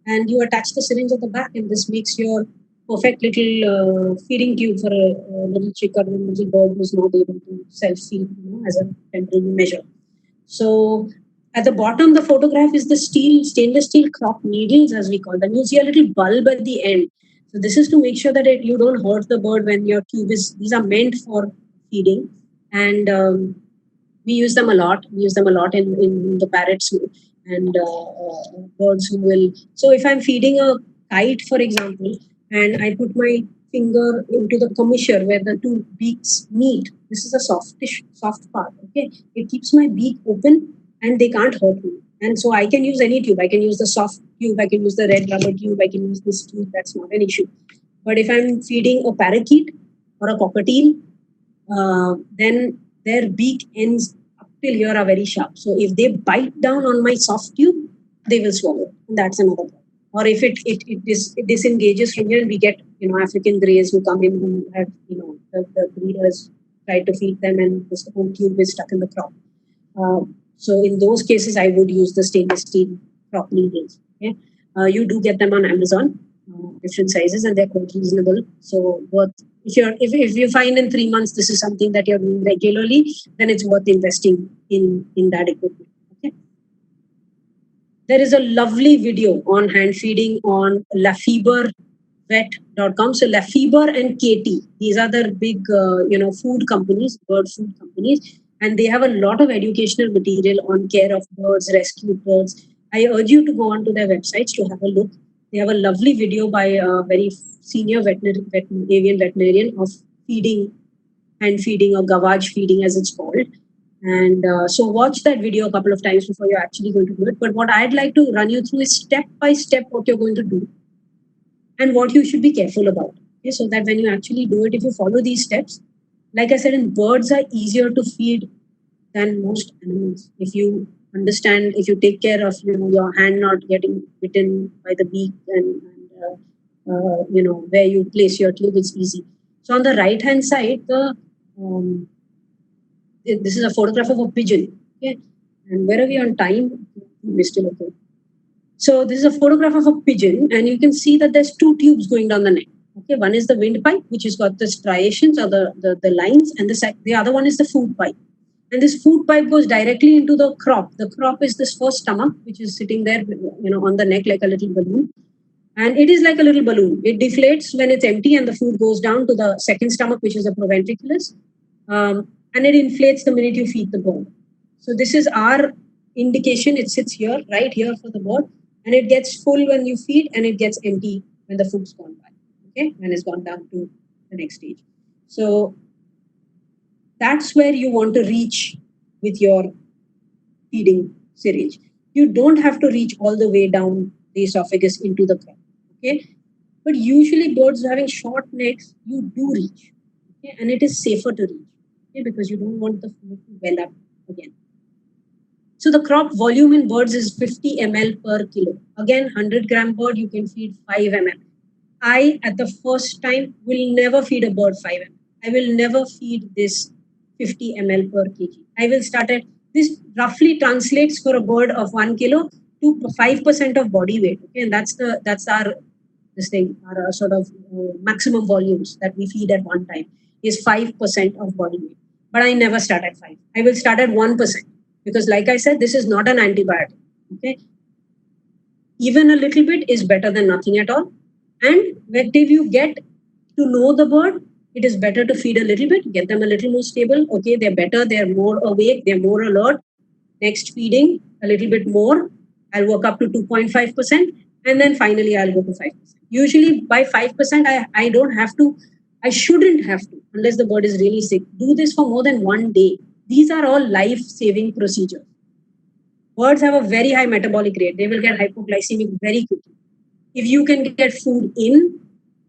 And you attach the syringe at the back, and this makes your perfect little feeding tube for a little chick or a little bird who's not able to self-feed as a temporary measure. So at the bottom, the photograph is the stainless steel crop needles, as we call them. You see a little bulb at the end. So this is to make sure that you don't hurt the bird when your tube these are meant for feeding. And we use them a lot. We use them a lot in the parrots and birds who will. So if I'm feeding a kite, for example, and I put my finger into the commissure where the two beaks meet. This is a soft part. Okay, it keeps my beak open and they can't hurt me. And so I can use any tube. I can use the soft tube. I can use the red rubber tube. I can use this tube. That's not an issue. But if I'm feeding a parakeet or a cockatiel, then their beak ends up till here are very sharp. So if they bite down on my soft tube, they will swallow. And that's another problem. Or if it disengages from here, and we get African greys who come in who have the breeders try to feed them, and this whole tube is stuck in the crop. So in those cases, I would use the stainless steel crop needles. Okay? You do get them on Amazon, different sizes, and they're quite reasonable. So if you find in 3 months this is something that you're doing regularly, then it's worth investing in that equipment. There is a lovely video on hand feeding on LaFeberVet.com. So Lafeber and Katie, these are the big, food companies, bird food companies, and they have a lot of educational material on care of birds, rescued birds. I urge you to go onto their websites to have a look. They have a lovely video by a very senior avian veterinarian of hand feeding or gavage feeding, as it's called. And so watch that video a couple of times before you're actually going to do it. But what I'd like to run you through is step by step what you're going to do and what you should be careful about. Okay? So that when you actually do it, if you follow these steps, like I said, birds are easier to feed than most animals. If you understand, if you take care of your hand not getting bitten by the beak and where you place your tube, it's easy. So on the right hand side, this is a photograph of a pigeon. Okay? And where are we on time? Missed it, okay. So this is a photograph of a pigeon, and you can see that there's two tubes going down the neck. Okay, one is the windpipe, which has got the striations or the lines, and the other one is the food pipe. And this food pipe goes directly into the crop. The crop is this first stomach, which is sitting there, on the neck like a little balloon. And it is like a little balloon. It deflates when it's empty, and the food goes down to the second stomach, which is the proventriculus. And it inflates the minute you feed the bird. So this is our indication. It sits here, right here for the bird, and it gets full when you feed, and it gets empty when the food's gone by. Okay, and it's gone down to the next stage. So that's where you want to reach with your feeding syringe. You don't have to reach all the way down the esophagus into the crop. Okay, but usually birds having short necks, you do reach. Okay, and it is safer to reach. Okay, because you don't want the food to well up again. So the crop volume in birds is 50 ml per kilo. Again, 100-gram bird, you can feed 5 ml. I, at the first time, will never feed a bird 5 ml. I will never feed this 50 ml per kg. I will start at this. Roughly translates for a bird of 1 kilo to 5% of body weight. Okay, and that's our sort of maximum volumes that we feed at one time is 5% of body weight. But I never start at 5. I will start at 1%, because, like I said, this is not an antibiotic. Okay, even a little bit is better than nothing at all. And if you get to know the bird, it is better to feed a little bit, get them a little more stable. Okay, they're better, they're more awake, they're more alert. Next feeding, a little bit more. I'll work up to 2.5%, and then finally I'll go to 5%. Usually by 5%, I don't have to, I shouldn't have to, unless the bird is really sick, do this for more than 1 day. These are all life-saving procedures. Birds have a very high metabolic rate. They will get hypoglycemic very quickly. If you can get food in,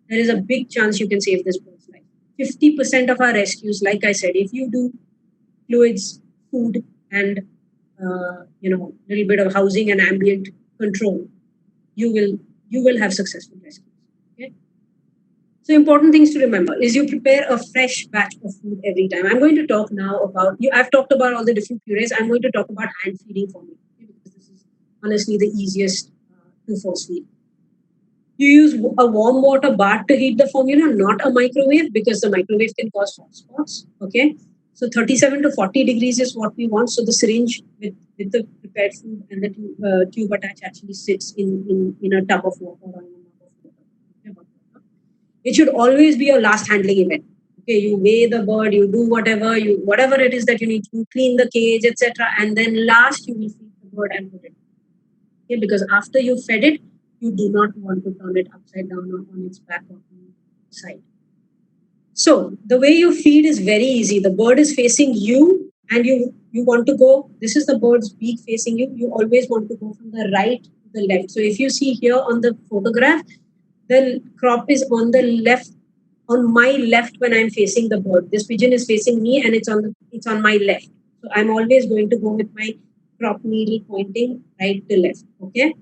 there is a big chance you can save this bird's life. 50% of our rescues, like I said, if you do fluids, food, and little bit of housing and ambient control, you will have successful rescues. Okay. So important things to remember is you prepare a fresh batch of food every time. I'm going to talk now about you. I've talked about all the different purees. I'm going to talk about hand feeding formula, because this is honestly the easiest to force feed. You use a warm water bath to heat the formula, not a microwave, because the microwave can cause hot spots. Okay, so 37 to 40 degrees is what we want. So the syringe with the prepared food and the tube attach actually sits in a tub of water or in a mug of water. Okay, it should always be your last handling event. Okay, you weigh the bird, you do whatever it is that you need to clean the cage, etc. And then last you will feed the bird and put it. Okay, because after you fed it, you do not want to turn it upside down or on its back or on the side. So the way you feed is very easy. The bird is facing you, and you want to go, this is the bird's beak facing you. You always want to go from the right to the left. So if you see here on the photograph, the crop is on the left, on my left when I'm facing the bird. This pigeon is facing me, and it's on my left. So I'm always going to go with my crop needle pointing right to left. Okay.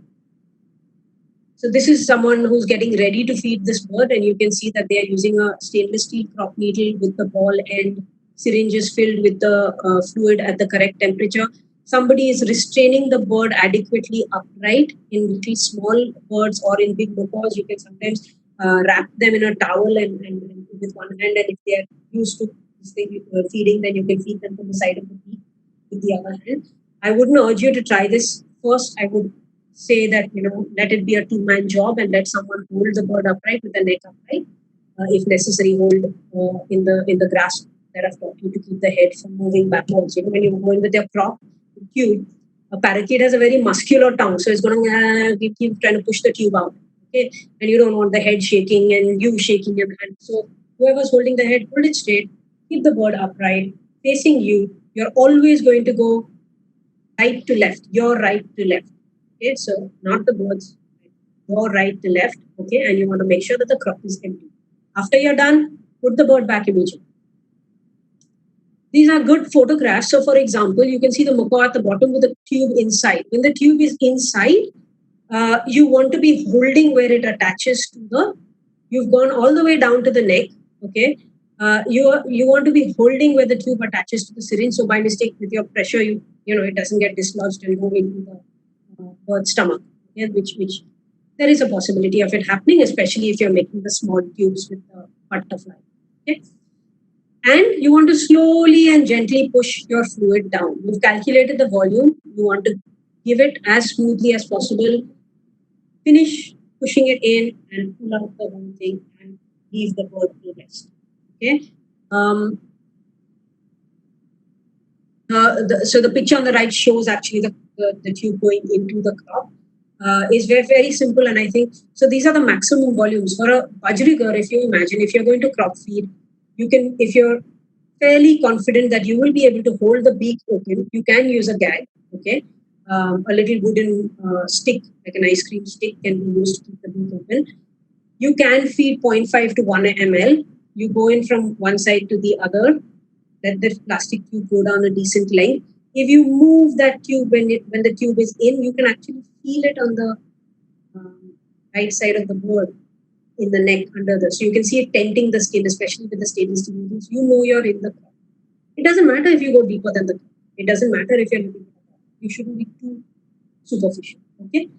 So this is someone who's getting ready to feed this bird, and you can see that they are using a stainless steel crop needle with the ball end. Syringes filled with the fluid at the correct temperature. Somebody is restraining the bird adequately upright. In little small birds or in big macaws, you can sometimes wrap them in a towel and with one hand, and if they are used to feeding, then you can feed them from the side of the beak with the other hand. I wouldn't urge you to try this. First, I would say that let it be a two-man job, and let someone hold the bird upright with the neck upright, if necessary, hold in the grasp that I've taught you to keep the head from moving backwards. When you're going with your crop tube, a parakeet has a very muscular tongue, so it's going to keep trying to push the tube out. Okay, and you don't want the head shaking and you shaking your hand. So whoever's holding the head, hold it straight, keep the bird upright, facing you. You're always going to go right to left, your right to left. Okay, so not the bird's, your right to left. Okay, and you want to make sure that the crop is empty. After you're done, put the bird back immediately. These are good photographs. So, for example, you can see the macaw at the bottom with the tube inside. When the tube is inside, you want to be holding where it attaches to the. You've gone all the way down to the neck. Okay, you want to be holding where the tube attaches to the syringe. So, by mistake, with your pressure, it doesn't get dislodged and move into the bird stomach, okay, which there is a possibility of it happening, especially if you're making the small tubes with the butterfly. Okay? And you want to slowly and gently push your fluid down. You've calculated the volume. You want to give it as smoothly as possible. Finish pushing it in and pull out the whole thing and leave the bird to rest. Okay. So the picture on the right shows actually the tube going into the crop. Is very, very simple, and I think so. These are the maximum volumes for a bajrigar. If you imagine, if you're going to crop feed, you can, if you're fairly confident that you will be able to hold the beak open, you can use a gag. Okay, a little wooden stick, like an ice cream stick, can be used to keep the beak open. You can feed 0.5 to 1 ml. You go in from one side to the other. Let the plastic tube go down a decent length. If you move that tube when the tube is in, you can actually feel it on the right side of the bird in the neck under the. So you can see it tenting the skin, especially with the stainless steel needles. You know you're in the crop. It doesn't matter if you go deeper than the crop. It doesn't matter if you're looking at the crop. You shouldn't be too superficial. Okay.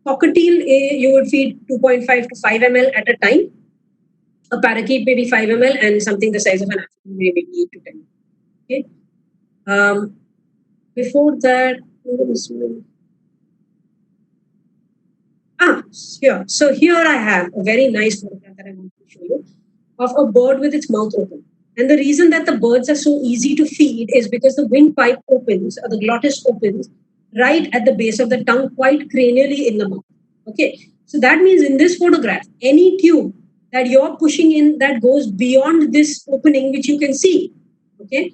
Cockatiel, you would feed 2.5 to 5 ml at a time. A parakeet maybe 5 ml, and something the size of an African maybe 8 to 10. Okay. Before that, here. So here I have a very nice photograph that I want to show you of a bird with its mouth open. And the reason that the birds are so easy to feed is because the windpipe opens, or the glottis opens, right at the base of the tongue, quite cranially in the mouth. Okay. So that means in this photograph, any tube that you're pushing in that goes beyond this opening, which you can see, okay,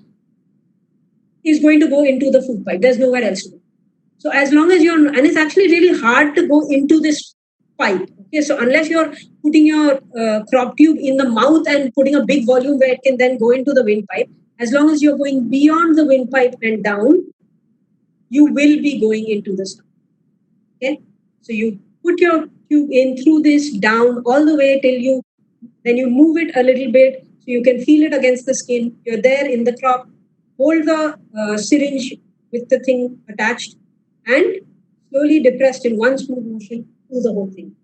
is going to go into the food pipe. There's nowhere else to go. So as long as you're, and it's actually really hard to go into this pipe. Okay, so unless you're putting your crop tube in the mouth and putting a big volume where it can then go into the windpipe, as long as you're going beyond the windpipe and down, you will be going into the stomach. Okay, so you put your tube in through this down all the way till then you move it a little bit so you can feel it against the skin. You're there in the crop. Hold the syringe with the thing attached and slowly depressed in one smooth motion through the whole thing.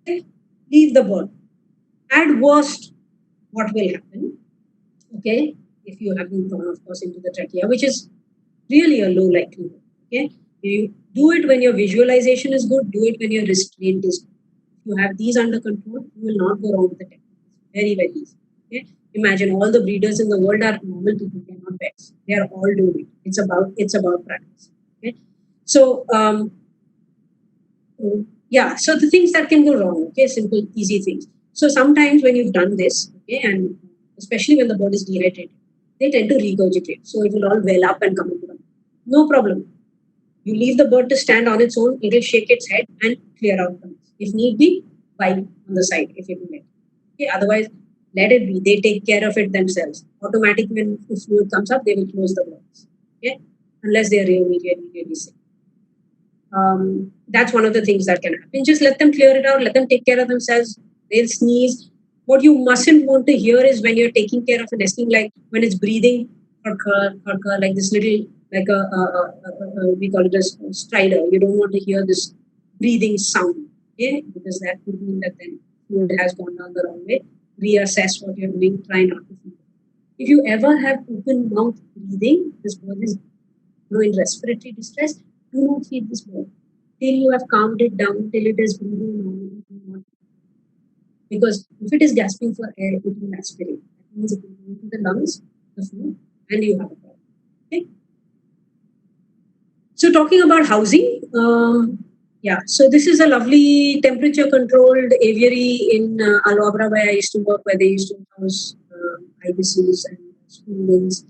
Okay? Leave the bird. At worst, what will happen? Okay, if you haven't gone, of course, into the trachea, which is really a low likelihood. Okay, you do it when your visualization is good. Do it when your restraint is good. If you have these under control, you will not go wrong with the technique. Very, very easy. Okay? Imagine all the breeders in the world are normal people. They are not pets. They are all doing it. It's about practice. Okay, so yeah, so the things that can go wrong. Okay, simple, easy things. So sometimes when you've done this, okay, and especially when the bird is dehydrated, they tend to regurgitate. So it will all well up and come into the mouth. No problem. You leave the bird to stand on its own. It will shake its head and clear out the mouth. If need be, wipe on the side if it will let. Okay, otherwise, let it be. They take care of it themselves. Automatically, when the fluid comes up, they will close the valves. Okay, unless they are really, really, really sick. That's one of the things that can happen. Just let them clear it out. Let them take care of themselves. They'll sneeze. What you mustn't want to hear is when you're taking care of a nesting, like when it's breathing, like this little, like we call it as a strider. You don't want to hear this breathing sound, okay? Because that would mean that then fluid has gone down the wrong way. Reassess what you're doing. Try not to feel it. If you ever have open mouth breathing, this bird is in respiratory distress. Do not feed this bird till you have calmed it down, till it is breathing normally. Because if it is gasping for air, it will aspirate. That means it will go into the lungs, the food, and you have a problem. Okay. So talking about housing, yeah. So this is a lovely temperature-controlled aviary in Alabra where I used to work, where they used to house ibises and spoonbills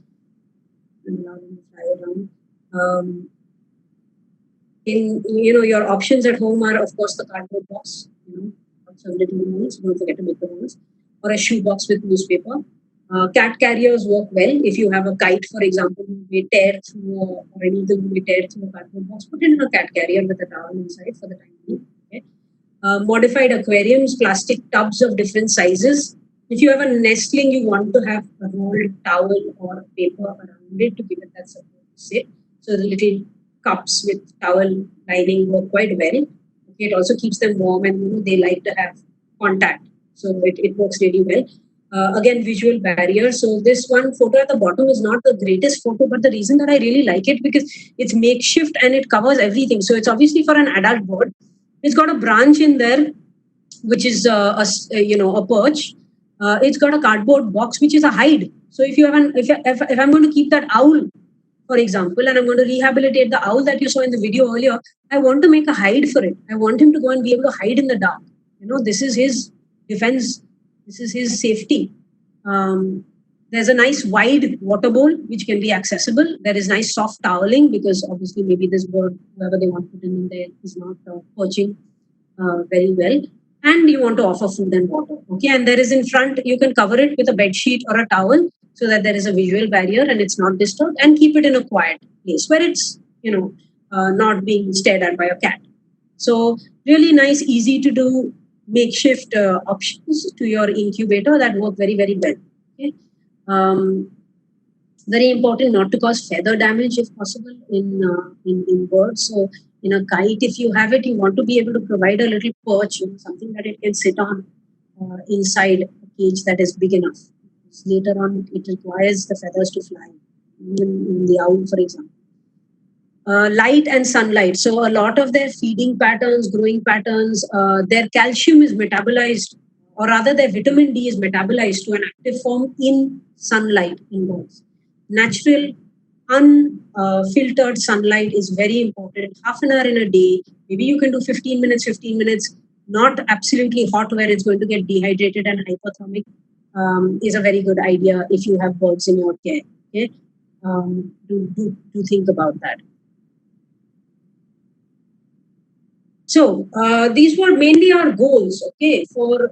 and allow them to fly around. Your options at home are, of course, the cardboard box, lots of little holes. Don't forget to make the holes, or a shoe box with newspaper. Cat carriers work well. If you have a kite, for example, you may tear through, or anything, you may tear through a cardboard box. Put it in a cat carrier with a towel inside for the time being. Okay? Modified aquariums, plastic tubs of different sizes. If you have a nestling, you want to have a rolled towel or paper around it to give it that support to sit. So the little cups with towel lining work quite well. Okay, it also keeps them warm, and they like to have contact, so it works really well. Again, visual barrier. So this one photo at the bottom is not the greatest photo, but the reason that I really like it because it's makeshift and it covers everything. So it's obviously for an adult bird. It's got a branch in there, which is a perch. It's got a cardboard box, which is a hide. So if you have if I'm going to keep that owl, for example, and I'm going to rehabilitate the owl that you saw in the video earlier, I want to make a hide for it. I want him to go and be able to hide in the dark. This is his defense. This is his safety. There's a nice wide water bowl which can be accessible. There is nice soft toweling because obviously maybe this bird, whoever they want to put in there, is not perching very well. And you want to offer food and water. Okay, and there is in front, you can cover it with a bed sheet or a towel so that there is a visual barrier and it's not disturbed, and keep it in a quiet place where it's not being stared at by a cat. So really nice, easy to do makeshift options to your incubator that work very, very well. Okay. Very important not to cause feather damage if possible in birds. So in a kite, if you have it, you want to be able to provide a little perch, something that it can sit on inside a cage that is big enough. So later on, it requires the feathers to fly, even in the owl, for example. Light and sunlight. So a lot of their feeding patterns, growing patterns, their calcium is metabolized, or rather their vitamin D is metabolized to an active form in sunlight in birds. Natural, unfiltered sunlight is very important. Half an hour in a day, maybe you can do 15 minutes, not absolutely hot where it's going to get dehydrated and hypothermic, is a very good idea if you have birds in your care. Okay? Do think about that. So these were mainly our goals, okay, for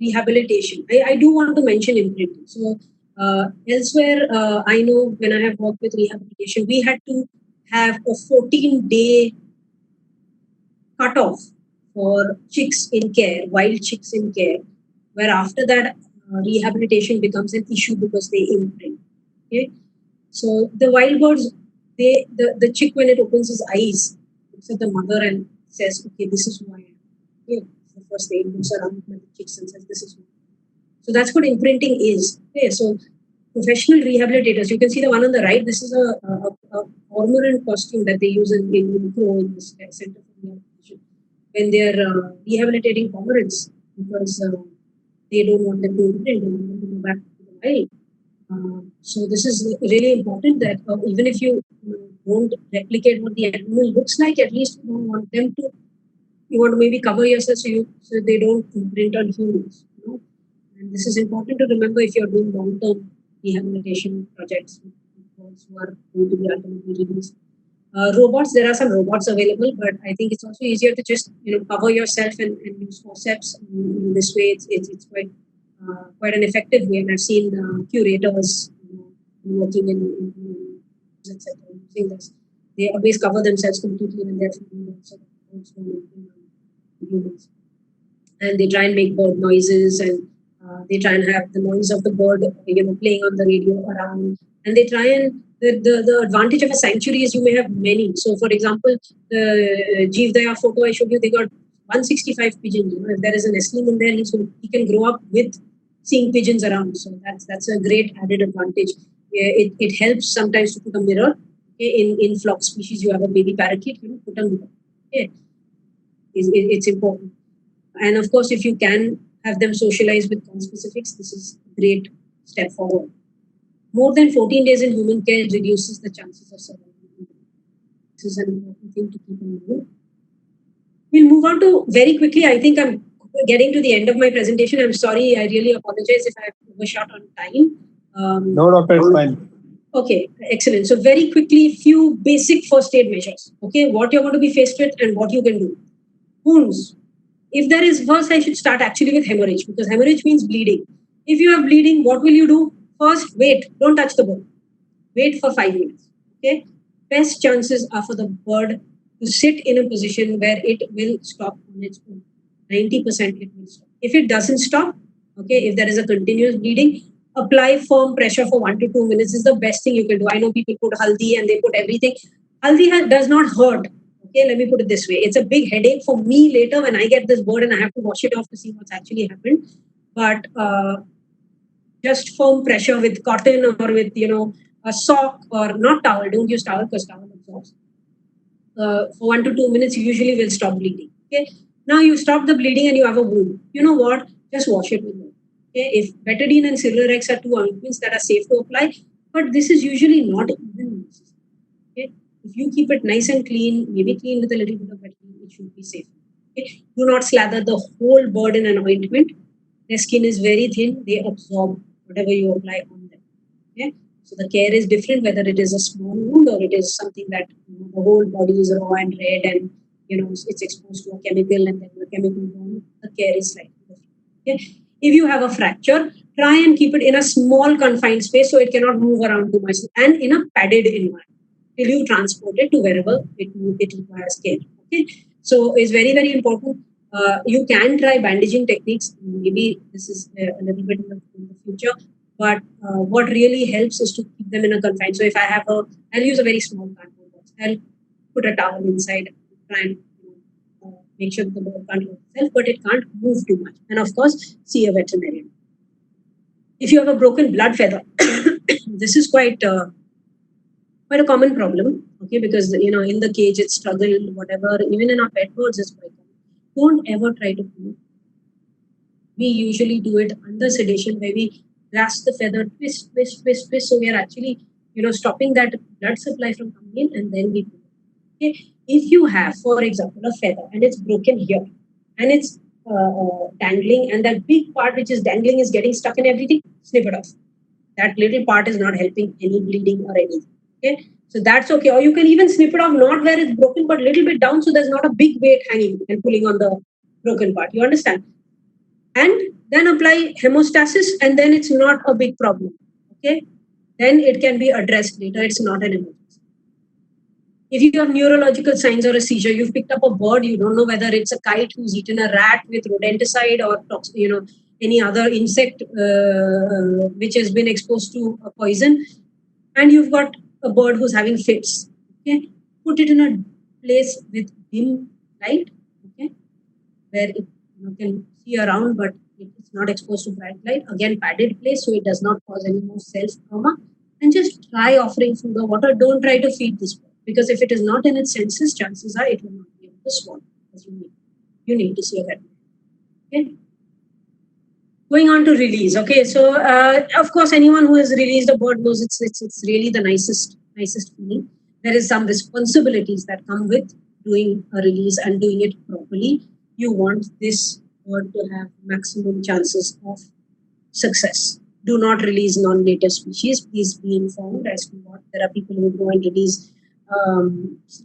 rehabilitation. I do want to mention imprinting. So elsewhere, I know when I have worked with rehabilitation, we had to have a 14-day cutoff for chicks in care, wild chicks in care, where after that rehabilitation becomes an issue because they imprint. Okay, so the wild birds, the chick, when it opens his eyes, looks at the mother and says, "Okay, this is who I am." Okay, the first day looks around at the chicks and says, "This is who I am." So that's what imprinting is. Okay, so professional rehabilitators, you can see the one on the right. This is a cormorant costume that they use in this Center for Rehabilitation when they're rehabilitating cormorants because they don't want them to imprint, they want them to go back to the wild. So this is really important that even if you don't replicate what the animal looks like, at least you don't want them to. You want to maybe cover yourself so they don't imprint on humans. And this is important to remember if you're doing long-term rehabilitation projects with birds who are going to be ultimately released. Robots, there are some robots available, but I think it's also easier to just cover yourself and use forceps. In this way, it's quite an effective way. And I've seen curators working in etc. using this. They always cover themselves completely when they're feeding humans, and they try and make bird noises, and they try and have the noise of the bird playing on the radio around, and they try and the advantage of a sanctuary is you may have many. So for example, the Jeevdaya photo I showed you, they got 165 pigeons. If there is a nestling in there, he can grow up with seeing pigeons around. So that's a great added advantage. It helps sometimes to put a mirror. Okay, in flock species, you have a baby parakeet, put a mirror. Okay, it's important. And of course, if you can have them socialize with conspecifics, this is a great step forward. More than 14 days in human care reduces the chances of survival. This is an important thing to keep in mind. We'll move on to very quickly. I think I'm getting to the end of my presentation. I'm sorry. I really apologize if I've overshot on time. No, doctor, it's fine. Okay, excellent. So very quickly, few basic first aid measures. Okay, what you're going to be faced with and what you can do. Wounds. If there is, first I should start actually with hemorrhage, because hemorrhage means bleeding. If you have bleeding, what will you do? First, wait. Don't touch the bird. Wait for 5 minutes. Okay. Best chances are for the bird to sit in a position where it will stop on its own. 90% it will stop. If it doesn't stop, okay, if there is a continuous bleeding, apply firm pressure for 1 to 2 minutes is the best thing you can do. I know people put haldi and they put everything. does not hurt. Okay, let me put it this way. It's a big headache for me later when I get this bird and I have to wash it off to see what's actually happened. But just firm pressure with cotton or with, a sock or not towel. Don't use towel because towel absorbs. For 1 to 2 minutes, you usually will stop bleeding. Okay. Now you stop the bleeding and you have a wound. You know what? Just wash it with water. Okay. If Betadine and Cellurex are two ointments that are safe to apply, but this is usually not even necessary. Okay. If you keep it nice and clean, maybe clean with a little bit of Betadine, it should be safe. Okay. Do not slather the whole bird in an ointment. Their skin is very thin; they absorb whatever you apply on them. Okay. So the care is different whether it is a small wound or it is something that the whole body is raw and red and it's exposed to a chemical and then the chemical wound. The care is slightly different. Okay. If you have a fracture, try and keep it in a small confined space so it cannot move around too much and in a padded environment till you transport it to wherever it requires care. Okay. So it's very, very important. You can try bandaging techniques. Maybe this is a little bit in the future. But what really helps is to keep them in a confined. So if I have I'll use a very small cardboard box. I'll put a towel inside, try and make sure the bird can't move itself, but it can't move too much. And of course, see a veterinarian. If you have a broken blood feather, this is quite a common problem. Okay, because in the cage it struggled, whatever. Even in our pet birds, it's quite common. Don't ever try to pull. We usually do it under sedation, where we grasp the feather, twist, twist, twist, twist. So we are actually, stopping that blood supply from coming in, and then we pull. Okay. If you have, for example, a feather and it's broken here, and it's dangling, and that big part which is dangling is getting stuck in everything, snip it off. That little part is not helping any bleeding or anything. Okay. So that's okay. Or you can even snip it off, not where it's broken, but a little bit down, so there's not a big weight hanging and pulling on the broken part. You understand? And then apply hemostasis, and then it's not a big problem. Okay. Then it can be addressed later. It's not an emergency. If you have neurological signs or a seizure, you've picked up a bird, you don't know whether it's a kite who's eaten a rat with rodenticide or any other insect which has been exposed to a poison, and you've got a bird who's having fits. Okay, put it in a place with dim light. Okay, where it can see around, but it's not exposed to bright light. Again, padded place so it does not cause any more self trauma. And just try offering food or water. Don't try to feed this bird, because if it is not in its senses, chances are it will not be able to swallow as you need. You need to see a veterinarian. Okay. Going on to release. Okay, so of course, anyone who has released a bird knows it's really the nicest feeling. There is some responsibilities that come with doing a release and doing it properly. You want this bird to have maximum chances of success. Do not release non-native species. Please be informed as to what there are people who go and release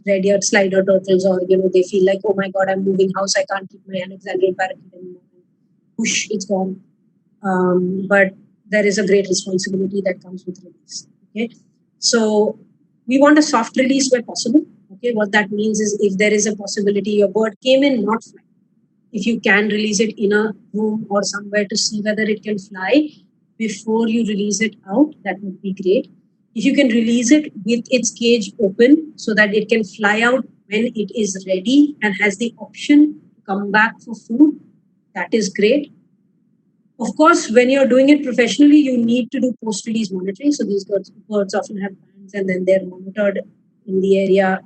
red-eared slider turtles, or they feel like, oh my god, I'm moving house, I can't keep my Alexandrian parakeet anymore. Whoosh, it's gone. But there is a great responsibility that comes with release. Okay, so we want a soft release where possible. Okay, what that means is if there is a possibility your bird came in not flying, if you can release it in a room or somewhere to see whether it can fly before you release it out, that would be great. If you can release it with its cage open so that it can fly out when it is ready and has the option to come back for food, that is great. Of course, when you're doing it professionally, you need to do post-release monitoring. So these birds often have bands, and then they're monitored in the area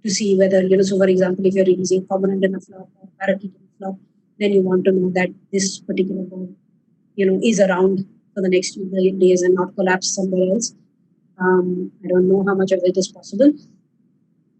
to see whether, so for example, if you're releasing cormorant in a flock or parakeet in a flock, then you want to know that this particular bird, is around for the next few days and not collapse somewhere else. I don't know how much of it is possible.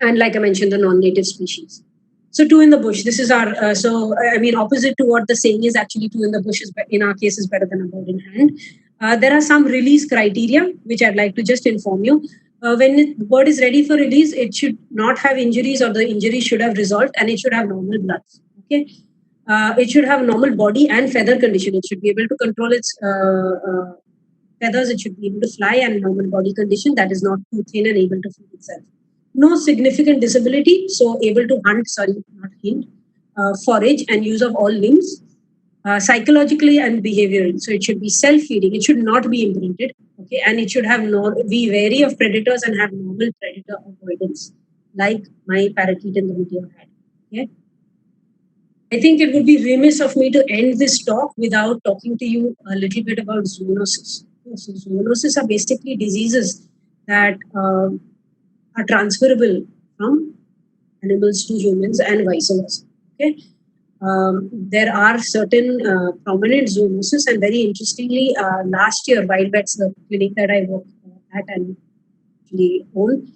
And like I mentioned, the non-native species. So two in the bush, this is our, opposite to what the saying is, actually two in the bush is, in our case, is better than a bird in hand. There are some release criteria, which I'd like to just inform you. When the bird is ready for release, it should not have injuries, or the injury should have resolved, and it should have normal bloods. Okay. It should have normal body and feather condition. It should be able to control its feathers. It should be able to fly, and normal body condition, that is not too thin and able to feed itself. No significant disability, so able to hunt, forage and use of all limbs. Psychologically and behaviorally, so it should be self-feeding. It should not be imprinted. Okay, and it should have be wary of predators and have normal predator avoidance, like my parakeet in the video had. Okay. I think it would be remiss of me to end this talk without talking to you a little bit about zoonosis. So zoonosis are basically diseases that are transferable from animals to humans and vice versa. Okay. There are certain prominent zoonoses, and very interestingly, last year, WildVets, the clinic that I work at and actually own,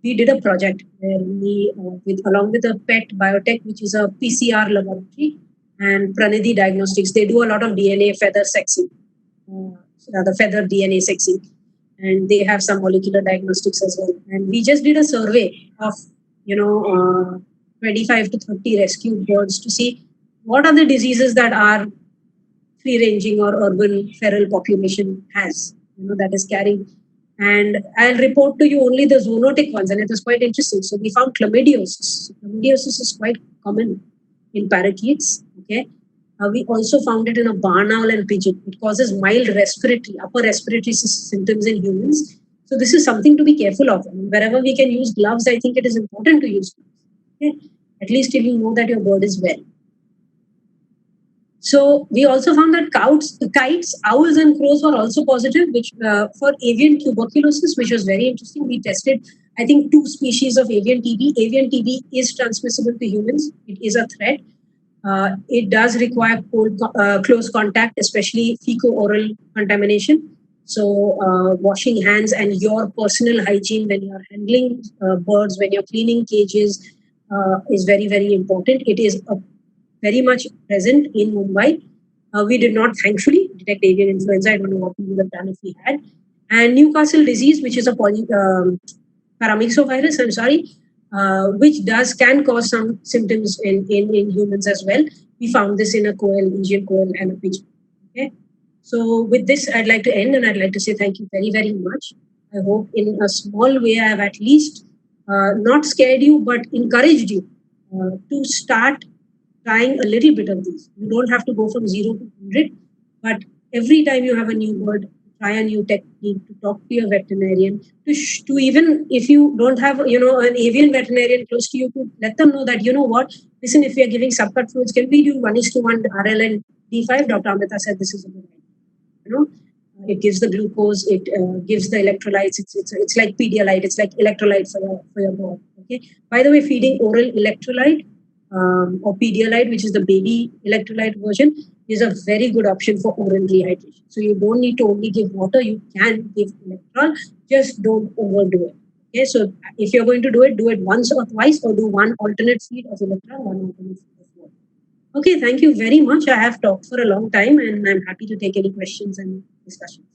we did a project where we, along with a pet biotech, which is a PCR laboratory, and Pranidhi Diagnostics, they do a lot of DNA feather sexing, the feather DNA sexing, and they have some molecular diagnostics as well. And we just did a survey of, 25 to 30 rescued birds to see what are the diseases that our free-ranging or urban feral population has, that is carrying. And I'll report to you only the zoonotic ones, and it was quite interesting. So we found chlamydiosis. So chlamydiosis is quite common in parakeets. Okay. We also found it in a barn owl and pigeon. It causes mild upper respiratory symptoms in humans. So this is something to be careful of. Wherever we can use gloves, I think it is important to use gloves. Okay? At least till you know that your bird is well. So we also found that kites, owls, and crows were also positive, which for avian tuberculosis, which was very interesting. We tested, I think, 2 species of avian TB. Avian TB is transmissible to humans. It is a threat. It does require close contact, especially fecal-oral contamination. So washing hands and your personal hygiene when you're handling birds, when you're cleaning cages, is very, very important. It is very much present in Mumbai. We did not, thankfully, detect avian influenza. I don't know what we would have done if we had. And Newcastle disease, which is a paramyxovirus, I'm sorry, which can cause some symptoms in humans as well. We found this in a quail, Asian quail, and a pigeon. Okay. So with this, I'd like to end, and I'd like to say thank you very, very much. I hope in a small way I have at least not scared you, but encouraged you to start trying a little bit of these. You don't have to go from 0 to 100, but every time you have a new bird, try a new technique, to talk to your veterinarian, to even if you don't have, an avian veterinarian close to you, to let them know that, listen, if we are giving subcut fluids, can we do 1:1 RL and D5? Dr. Amrita said this is a good idea. It gives the glucose, it gives the electrolytes. It's like Pedialyte. It's like electrolyte for your bird. Okay. By the way, feeding oral electrolyte or Pedialyte, which is the baby electrolyte version, is a very good option for oral rehydration. So you don't need to only give water. You can give electrol. Just don't overdo it. Okay. So if you're going to do it once or twice, or do one alternate feed of electrol, one alternate feed of water. Okay, thank you very much. I have talked for a long time, and I'm happy to take any questions and discussions.